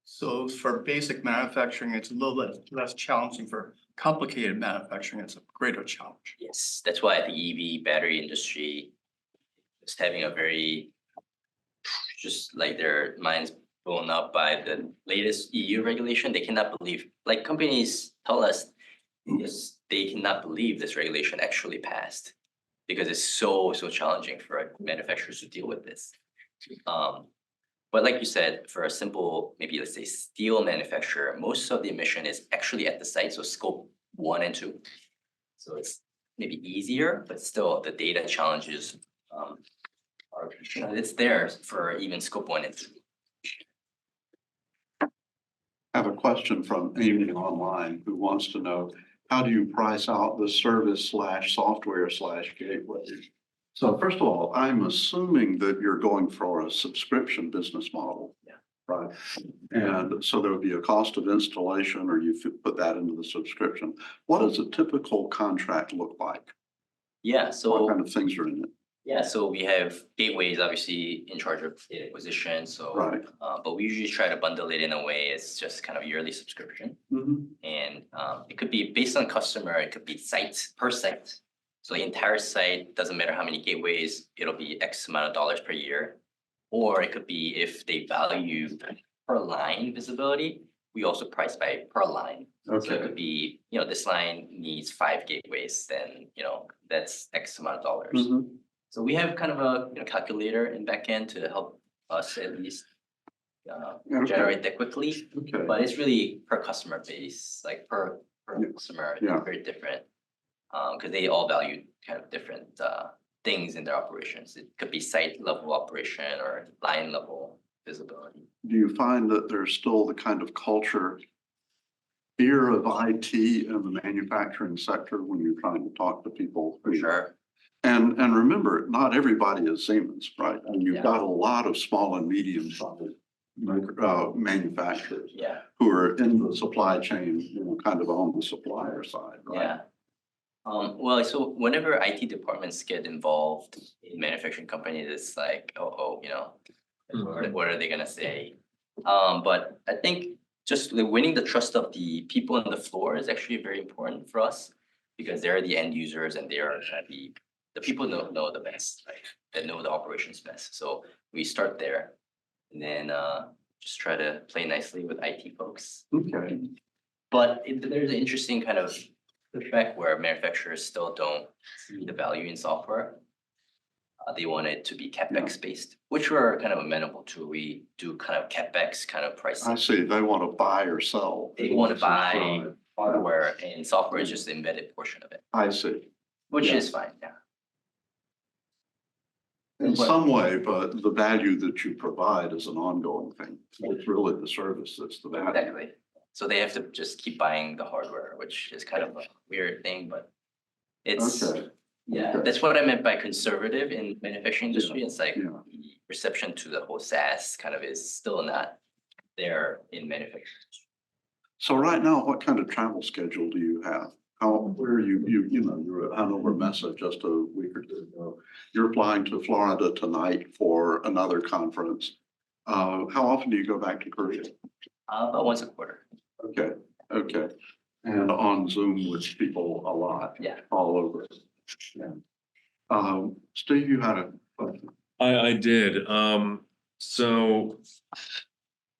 S7: So for basic manufacturing, it's a little bit less challenging. For complicated manufacturing, it's a greater challenge.
S2: Yes, that's why the EV battery industry is having a very, just like their minds blown up by the latest EU regulation. They cannot believe, like companies tell us, yes, they cannot believe this regulation actually passed because it's so challenging for manufacturers to deal with this. But like you said, for a simple, maybe let's say steel manufacturer, most of the emission is actually at the site, so scope 1 and 2. So it's maybe easier, but still the data challenges are, you know, it's there for even scope 1 and 2.
S1: I have a question from Amy online who wants to know, how do you price out the service/software/gateway? So first of all, I'm assuming that you're going for a subscription business model.
S2: Yeah.
S1: Right. And so there would be a cost of installation, or you put that into the subscription. What does a typical contract look like?
S2: Yeah,
S1: What
S2: so
S1: kind of things are in it?
S2: yeah, so we have gateways obviously in charge of data acquisition, so
S1: Right.
S2: but we usually try to bundle it in a way it's just kind of yearly subscription. And it could be based on customer, it could be sites per site. So the entire site, doesn't matter how many gateways, it'll be X amount of dollars per year. Or it could be if they value per line visibility, we also price by per line. So it
S1: Okay.
S2: could be, you know, this line needs 5 gateways, then, you know, that's X amount of dollars.
S1: Mhm.
S2: So we have kind of a calculator in backend to help us at least
S1: Okay.
S2: generate that quickly.
S1: Okay.
S2: But it's really per customer base, like per
S1: Yeah.
S2: customer, it's
S1: Yeah.
S2: very different. Because they all value kind of different things in their operations. It could be site level operation or line level visibility.
S1: Do you find that there's still the kind of culture, fear of IT in the manufacturing sector when you're trying to talk to people?
S2: For sure.
S1: And remember, not everybody is Siemens, right? And you've
S2: Yeah.
S1: got a lot of small and medium sized manufacturers
S2: Yeah.
S1: who are in the supply chain, you know, kind of on the supplier side, right?
S2: Yeah. Well, so whenever IT departments get involved in manufacturing companies, it's like, you know, what are they gonna say? But I think just like winning the trust of the people on the floor is actually very important for us because they're the end users and they are gonna be the people know the best, right? That know the operations best. So we start there and then just try to play nicely with IT folks.
S1: Okay,
S2: But there's an interesting kind of pushback where manufacturers still don't see the value in software. They want it to be CapEx based, which we're kind of amenable to. We do kind of CapEx kind of
S1: I
S2: pricing.
S1: see. They want to buy or sell.
S2: They want to buy
S1: Subscribe.
S2: hardware and software is just the embedded portion of it,
S1: I see.
S2: which
S1: Yeah.
S2: is fine, yeah.
S1: In
S2: But-
S1: some way, but the value that you provide is an ongoing thing. It's really the service that's the value.
S2: Exactly. So they have to just keep buying the hardware, which is kind of a weird thing, but it's,
S1: Okay,
S2: yeah,
S1: okay.
S2: that's what I meant by conservative in manufacturing industry. It's like
S1: yeah.
S2: the reception to the whole SaaS kind of is still not there in manufacturing.
S1: So right now, what kind of travel schedule do you have? Where are you know, you're at Hanover Messa just a week or two ago. You're flying to Florida tonight for another conference. How often do you go back to Korea?
S2: About once a quarter.
S1: Okay, okay. And on Zoom with people a lot.
S2: Yeah.
S1: All over. Yeah. Steve, you had a question.
S8: I did. So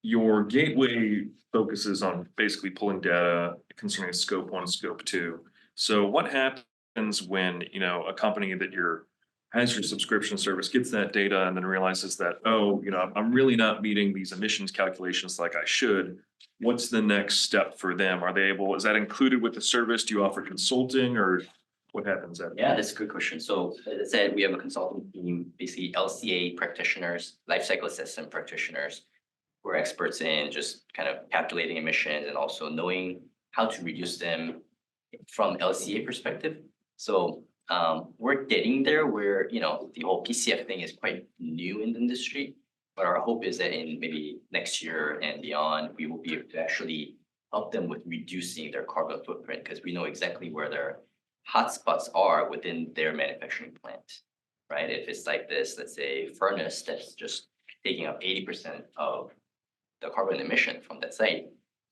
S8: your gateway focuses on basically pulling data concerning scope 1, scope 2. So what happens when, you know, a company that has your subscription service gets that data and then realizes that, oh, you know, I'm really not meeting these emissions calculations like I should. What's the next step for them? Is that included with the service? Do you offer consulting or what happens there?
S2: Yeah, that's a good question. So as I said, we have a consulting team, basically LCA practitioners, life cycle assessment practitioners. We're experts in just kind of calculating emissions and also knowing how to reduce them from LCA perspective. So we're getting there where, you know, the whole PCF thing is quite new in the industry. But our hope is that in maybe next year and beyond, we will be able to actually help them with reducing their carbon footprint because we know exactly where their hotspots are within their manufacturing plant, right? If it's like this, let's say furnace that's just taking up 80% of the carbon emission from that site,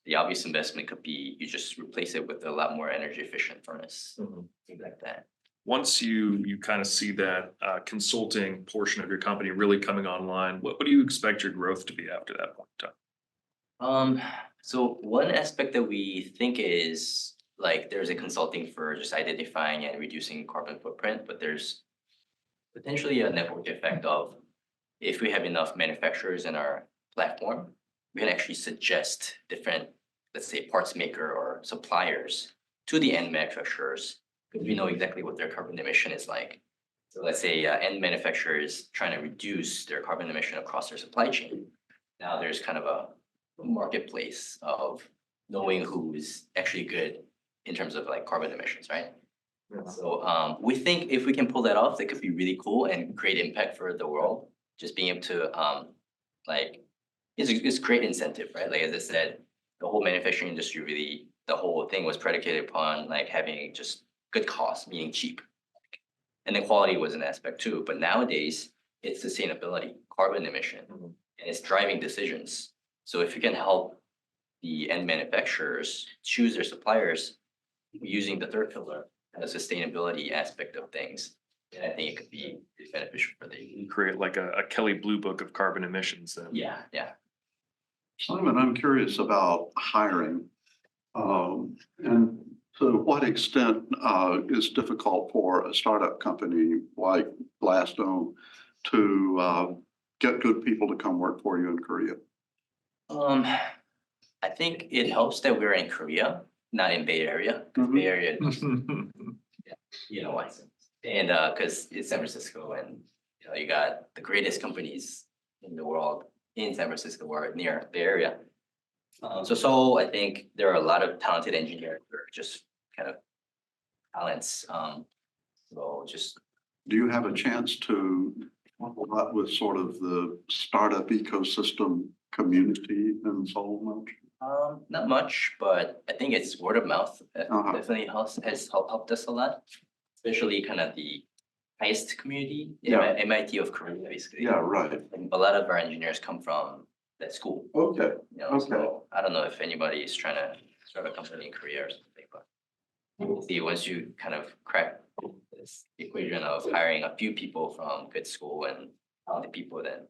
S2: the obvious investment could be you just replace it with a lot more energy efficient furnace, things like that.
S8: Once you kind of see that consulting portion of your company really coming online, what do you expect your growth to be after that point in time?
S2: So one aspect that we think is like there's a consulting for just identifying and reducing carbon footprint, but there's potentially a network effect of if we have enough manufacturers in our platform, we can actually suggest different, let's say, parts maker or suppliers to the end manufacturers because we know exactly what their carbon emission is like. So let's say end manufacturer is trying to reduce their carbon emission across their supply chain. Now there's kind of a marketplace of knowing who's actually good in terms of like carbon emissions, right? So we think if we can pull that off, that could be really cool and create impact for the world. Just being able to like it's great incentive, right? Like as I said, the whole manufacturing industry really, the whole thing was predicated upon like having just good cost, meaning cheap. And then quality was an aspect too. But nowadays it's sustainability, carbon emission, and it's driving decisions. So if you can help the end manufacturers choose their suppliers using the third pillar and the sustainability aspect of things, then I think it could be beneficial for the.
S8: You create like a Kelly Blue Book of carbon emissions then.
S2: Yeah, yeah.
S1: Simon, I'm curious about hiring. And to what extent is difficult for a startup company like Glassdome to get good people to come work for you in Korea?
S2: I think it helps that we're in Korea, not in Bay Area. 'Cause Bay Area, you know why? And because it's San Francisco, and you know you got the greatest companies in the world in San Francisco or near Bay Area. So I think there are a lot of talented engineers that are just kind of talents. So just
S1: Do you have a chance to talk a lot with sort of the startup ecosystem community in Seoul much?
S2: not much, but I think it's word of mouth that
S1: Uh-huh.
S2: definitely has helped us a lot, especially kind of the highest community,
S1: Yeah.
S2: MIT of Korea, basically.
S1: Yeah, right.
S2: And a lot of our engineers come from that school,
S1: Okay,
S2: you know,
S1: Okay.
S2: so I don't know if anybody is trying to start a company in Korea or something, but we'll see once you kind of crack this equation of hiring a few people from good school and the people then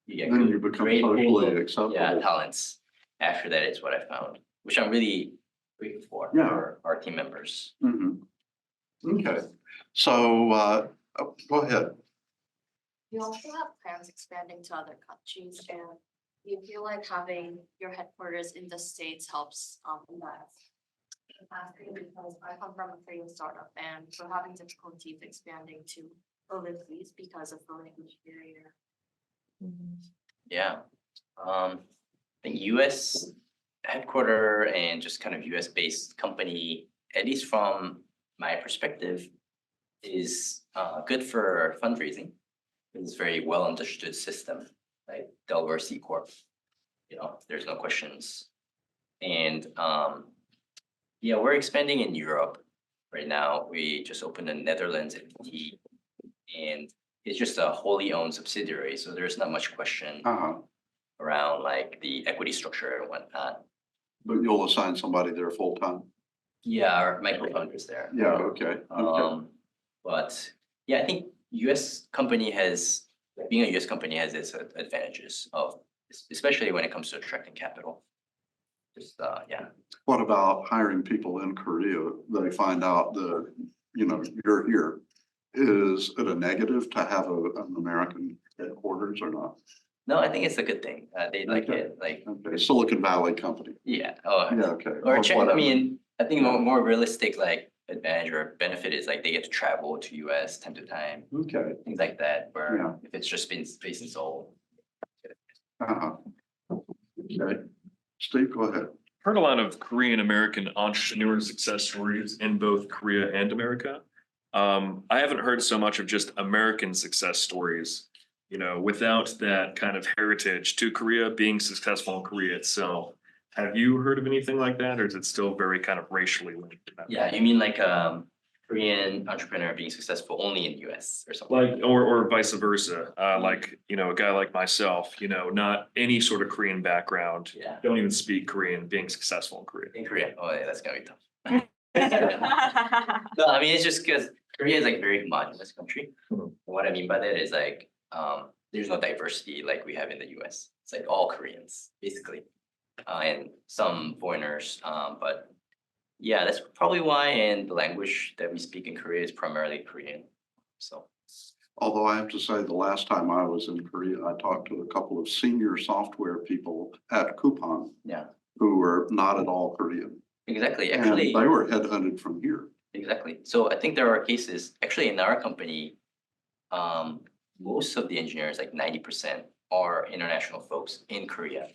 S2: you get
S1: Then
S2: good,
S1: you become
S2: great pool
S1: socially
S2: of,
S1: acceptable.
S2: yeah, talents. After that is what I found, which I'm really grateful for,
S1: Yeah.
S2: for our team members.
S1: Mhm. Okay, so, go ahead.
S9: You also have plans expanding to other countries, and do you feel like having your headquarters in the States helps in that? I'm asking because I come from a Korean startup and we're having difficulties expanding to overseas because of the language barrier.
S2: Yeah. The US headquarter and just kind of US based company, at least from my perspective, is good for fundraising. It's very well understood system, like Delaware C Corp. You know, there's no questions. And yeah, we're expanding in Europe right now. We just opened a Netherlands entity, and it's just a wholly owned subsidiary, so there's not much question around like the equity structure and whatnot.
S1: But you'll assign somebody there full time?
S2: Yeah, our micro-founders there.
S1: Yeah, okay, okay.
S2: But yeah, I think US company has, being a US company has its advantages of, especially when it comes to attracting capital. Just, yeah.
S1: What about hiring people in Korea? They find out that, you know, you're here. Is it a negative to have an American headquarters or not?
S2: No, I think it's a good thing. They like
S1: Okay.
S2: it, like,
S1: Okay, Silicon Valley company.
S2: yeah, oh,
S1: Yeah, okay.
S2: or I
S1: whatever.
S2: mean, I think more realistic like advantage or benefit is like they get to travel to US time to time,
S1: Okay.
S2: things like that,
S1: Yeah.
S2: where if it's just been based in Seoul.
S1: Uh-huh. Okay. Steve, go ahead.
S8: Heard a lot of Korean American entrepreneur success stories in both Korea and America. I haven't heard so much of just American success stories, you know, without that kind of heritage to Korea being successful in Korea itself. Have you heard of anything like that, or is it still very kind of racially linked?
S2: Yeah, you mean like Korean entrepreneur being successful only in US or something?
S8: Like, or vice versa, like, you know, a guy like myself, you know, not any sort of Korean background,
S2: Yeah,
S8: don't even speak Korean, being successful in Korea.
S2: in Korea, oh yeah, that's gonna be tough. No, I mean, it's just because Korea is like a very homogenous country.
S8: Mhm.
S2: What I mean by that is like, there's no diversity like we have in the US. It's like all Koreans, basically. And some foreigners, but yeah, that's probably why, and the language that we speak in Korea is primarily Korean, so.
S1: Although I have to say, the last time I was in Korea, I talked to a couple of senior software people at Coupon
S2: Yeah,
S1: who were not at all Korean.
S2: exactly,
S1: And
S2: actually.
S1: they were headhunted from here.
S2: Exactly. So I think there are cases, actually in our company, most of the engineers, like 90%, are international folks in Korea,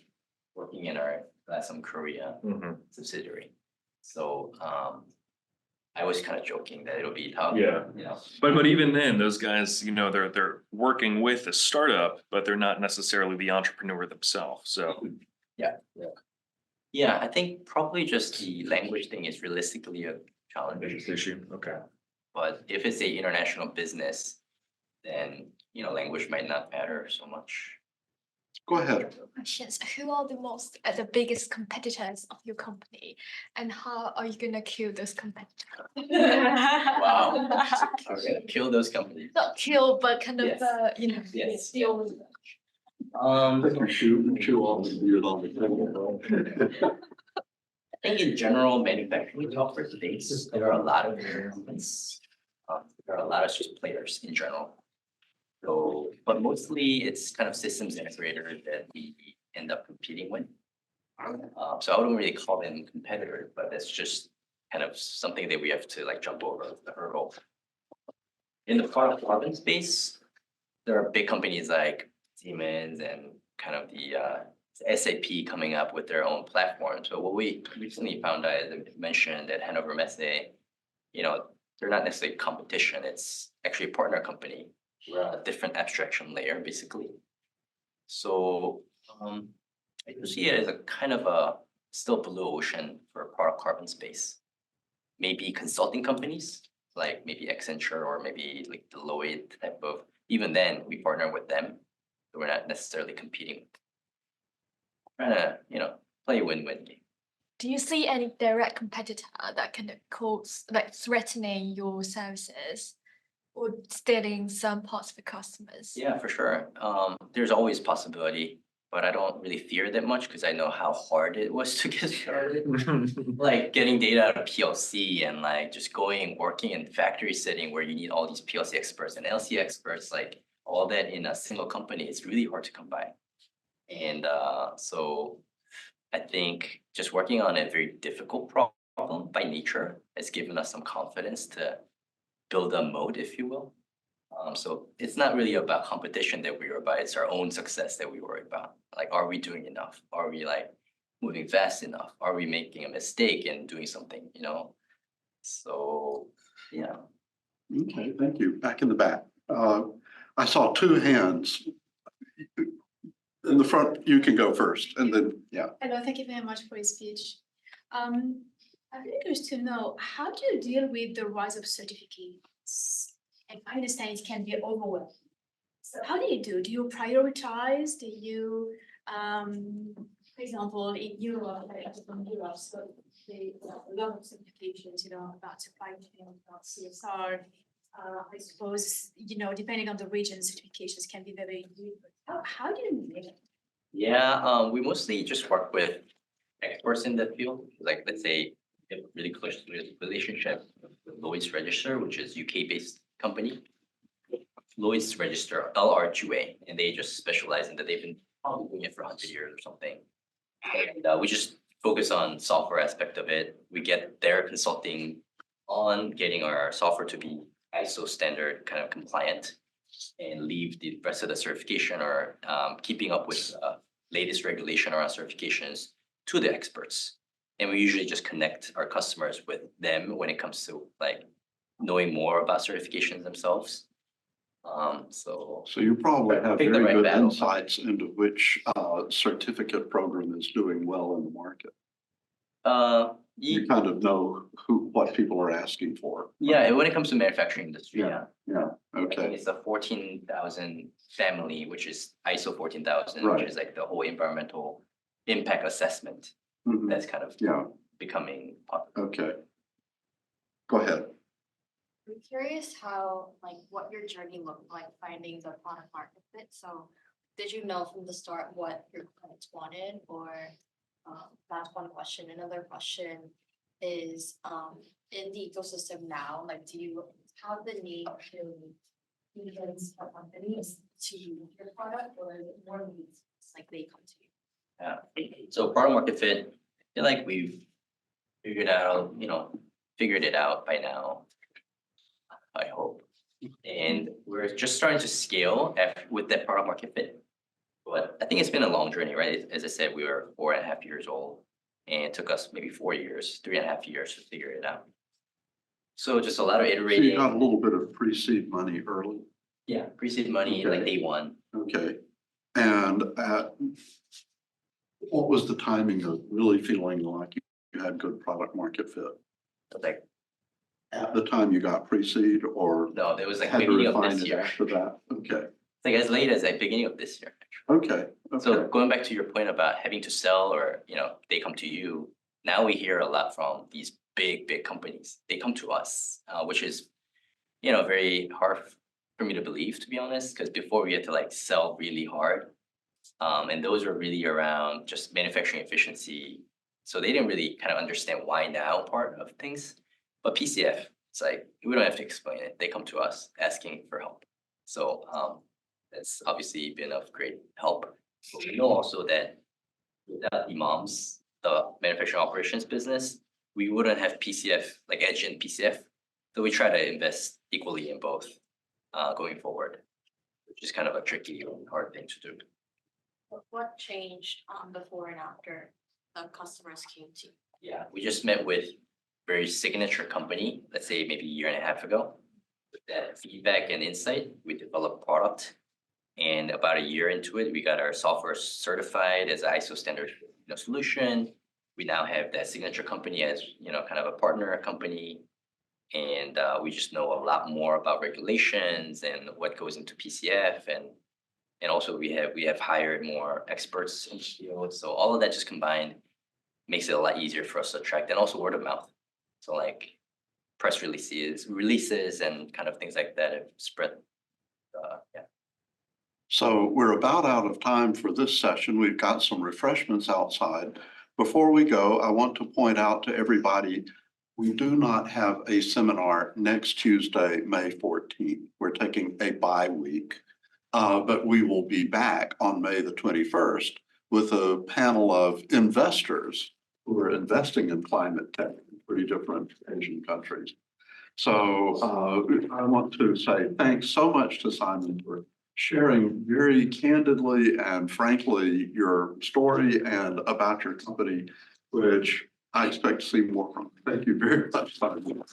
S2: working in our Glassdome Korea
S8: Mhm.
S2: subsidiary. So I was kind of joking that it'll be tough.
S8: Yeah.
S2: You know,
S8: But even then, those guys, you know, they're working with a startup, but they're not necessarily the entrepreneur themselves, so.
S2: yeah, I think probably just the language thing is realistically a challenge.
S8: Issue, okay.
S2: But if it's a international business, then, you know, language might not matter so much.
S1: Go ahead.
S10: Questions. Who are the biggest competitors of your company, and how are you gonna kill those competitors?
S2: Wow. We're gonna kill those companies.
S10: Not kill, but kind of,
S2: Yes.
S10: you know,
S2: Yes.
S10: deal with them.
S1: Chew all the beard on the table.
S2: I think in general, manufacturing software space, there are a lot of incumbents. There are a lot of just players in general. So, but mostly it's kind of systems integrators that we end up competing with. So I wouldn't really call them competitors, but that's just kind of something that we have to like jump over the hurdle. In the product carbon space, there are big companies like Siemens and kind of the SAP coming up with their own platforms. But what we recently found out, as I mentioned at Hanover Messe, you know, they're not necessarily competition. It's actually a partner company. We're on a different abstraction layer, basically. So I do see it as a kind of a still blue ocean for product carbon space. Maybe consulting companies like maybe Accenture or maybe like Deloitte type of. Even then, we partner with them. So we're not necessarily competing. Trying to, you know, play a win-win game.
S10: do you see any direct competitor that can cause, like threatening your services or stealing some parts of the customers?
S2: Yeah, for sure. There's always possibility, but I don't really fear that much because I know how hard it was to get started. Like getting data out of PLC and like just going working in factory setting where you need all these PLC experts and LC experts, like all that in a single company, it's really hard to come by. And so I think just working on a very difficult problem by nature has given us some confidence to build a moat, if you will. So it's not really about competition that we worry about, it's our own success that we worry about. Like, are we doing enough? Are we like moving fast enough? Are we making a mistake and doing something, you know? So, yeah.
S1: Okay, thank you. Back in the back. I saw two hands. In the front, you can go first, and then, yeah.
S11: Hello, thank you very much for your speech. I'm really curious to know, how do you deal with the rise of certificates? And I understand it can be overwhelming. So how do you do? Do you prioritize? Do you, for example, in Europe, like from Europe, so a lot of certifications, you know, about supply chain, about CSR. I suppose, you know, depending on the region, certifications can be very different. How do you make it?
S2: Yeah, we mostly just work with experts in that field. Like, let's say, we have a really close relationship with Lloyd's Register, which is UK-based company. Lloyd's Register, LRQA, and they just specialize in that. They've been probably doing it for 100 years or something. And we just focus on software aspect of it. We get their consulting on getting our software to be ISO standard kind of compliant, and leave the rest of the certification or keeping up with latest regulation around certifications to the experts. And we usually just connect our customers with them when it comes to like knowing more about certifications themselves. So
S1: So you probably have
S2: Pick the
S1: very
S2: right
S1: good
S2: battle.
S1: insights into which certificate program is doing well in the market. You kind of know what people are asking for.
S2: yeah, when it comes to manufacturing industry, yeah.
S1: Yeah,
S2: I think
S1: okay,
S2: it's the 14,000 family, which is ISO 14,000,
S1: Right.
S2: which is like the whole environmental impact assessment.
S1: Mhm.
S2: That's kind of
S1: Yeah,
S2: becoming popular.
S1: okay. Go ahead.
S9: I'm curious how, like, what your journey looked like finding the product market fit. So did you know from the start what your clients wanted, or that's one question. Another question is, in the ecosystem now, like, do you have the need to convince a company to use your product, or is it more needs, like they come to you?
S2: Yeah, so product market fit, I feel like we've figured it out by now. I hope. And we're just starting to scale with that product market fit. But I think it's been a long journey, right? As I said, we were 4.5 years old, and it took us maybe 4 years, 3.5 years to figure it out. So just a lot of
S1: So you
S2: iterating.
S1: got a little bit of pre-seed money early,
S2: Yeah, pre-seed money, like
S1: Okay.
S2: day one.
S1: okay? And what was the timing of really feeling like you had good product market fit?
S2: Like,
S1: At the time you got pre-seed, or
S2: no, there was like
S1: had to
S2: beginning of
S1: refine
S2: this
S1: it
S2: year.
S1: after that? Okay,
S2: It's like as late as like beginning of this year.
S1: okay,
S2: So
S1: okay,
S2: going back to your point about having to sell, or, they come to you, now we hear a lot from these big companies. They come to us, which is, very hard for me to believe, to be honest, because before we had to like sell really hard. And those were really around just manufacturing efficiency. So they didn't really kind of understand why now part of things. But PCF, it's like, we don't have to explain it. They come to us asking for help. So that's obviously been of great help. But we know also that without the moms, the manufacturing operations business, we wouldn't have PCF, like Edge and PCF. So we try to invest equally in both going forward, which is kind of a tricky and hard thing to do.
S9: What changed before and after the customers came to you?
S2: Yeah, we just met with very signature company, let's say maybe a year and a half ago. With that feedback and insight, we developed product. And about a year into it, we got our software certified as ISO standard solution. We now have that signature company as kind of a partner company. And we just know a lot more about regulations and what goes into PCF, and also we have hired more experts in the field. So all of that just combined makes it a lot easier for us to attract, and also word of mouth. So like press releases and kind of things like that have spread. Yeah.
S1: So we're about out of time for this session. We've got some refreshments outside. Before we go, I want to point out to everybody, we do not have a seminar next Tuesday, May 14th. We're taking a bye week. But we will be back on May the 21st with a panel of investors who are investing in climate tech in 3 different Asian countries. So I want to say thanks so much to Simon for sharing very candidly and frankly your story and about your company, which I expect to see more from. Thank you very much, Simon.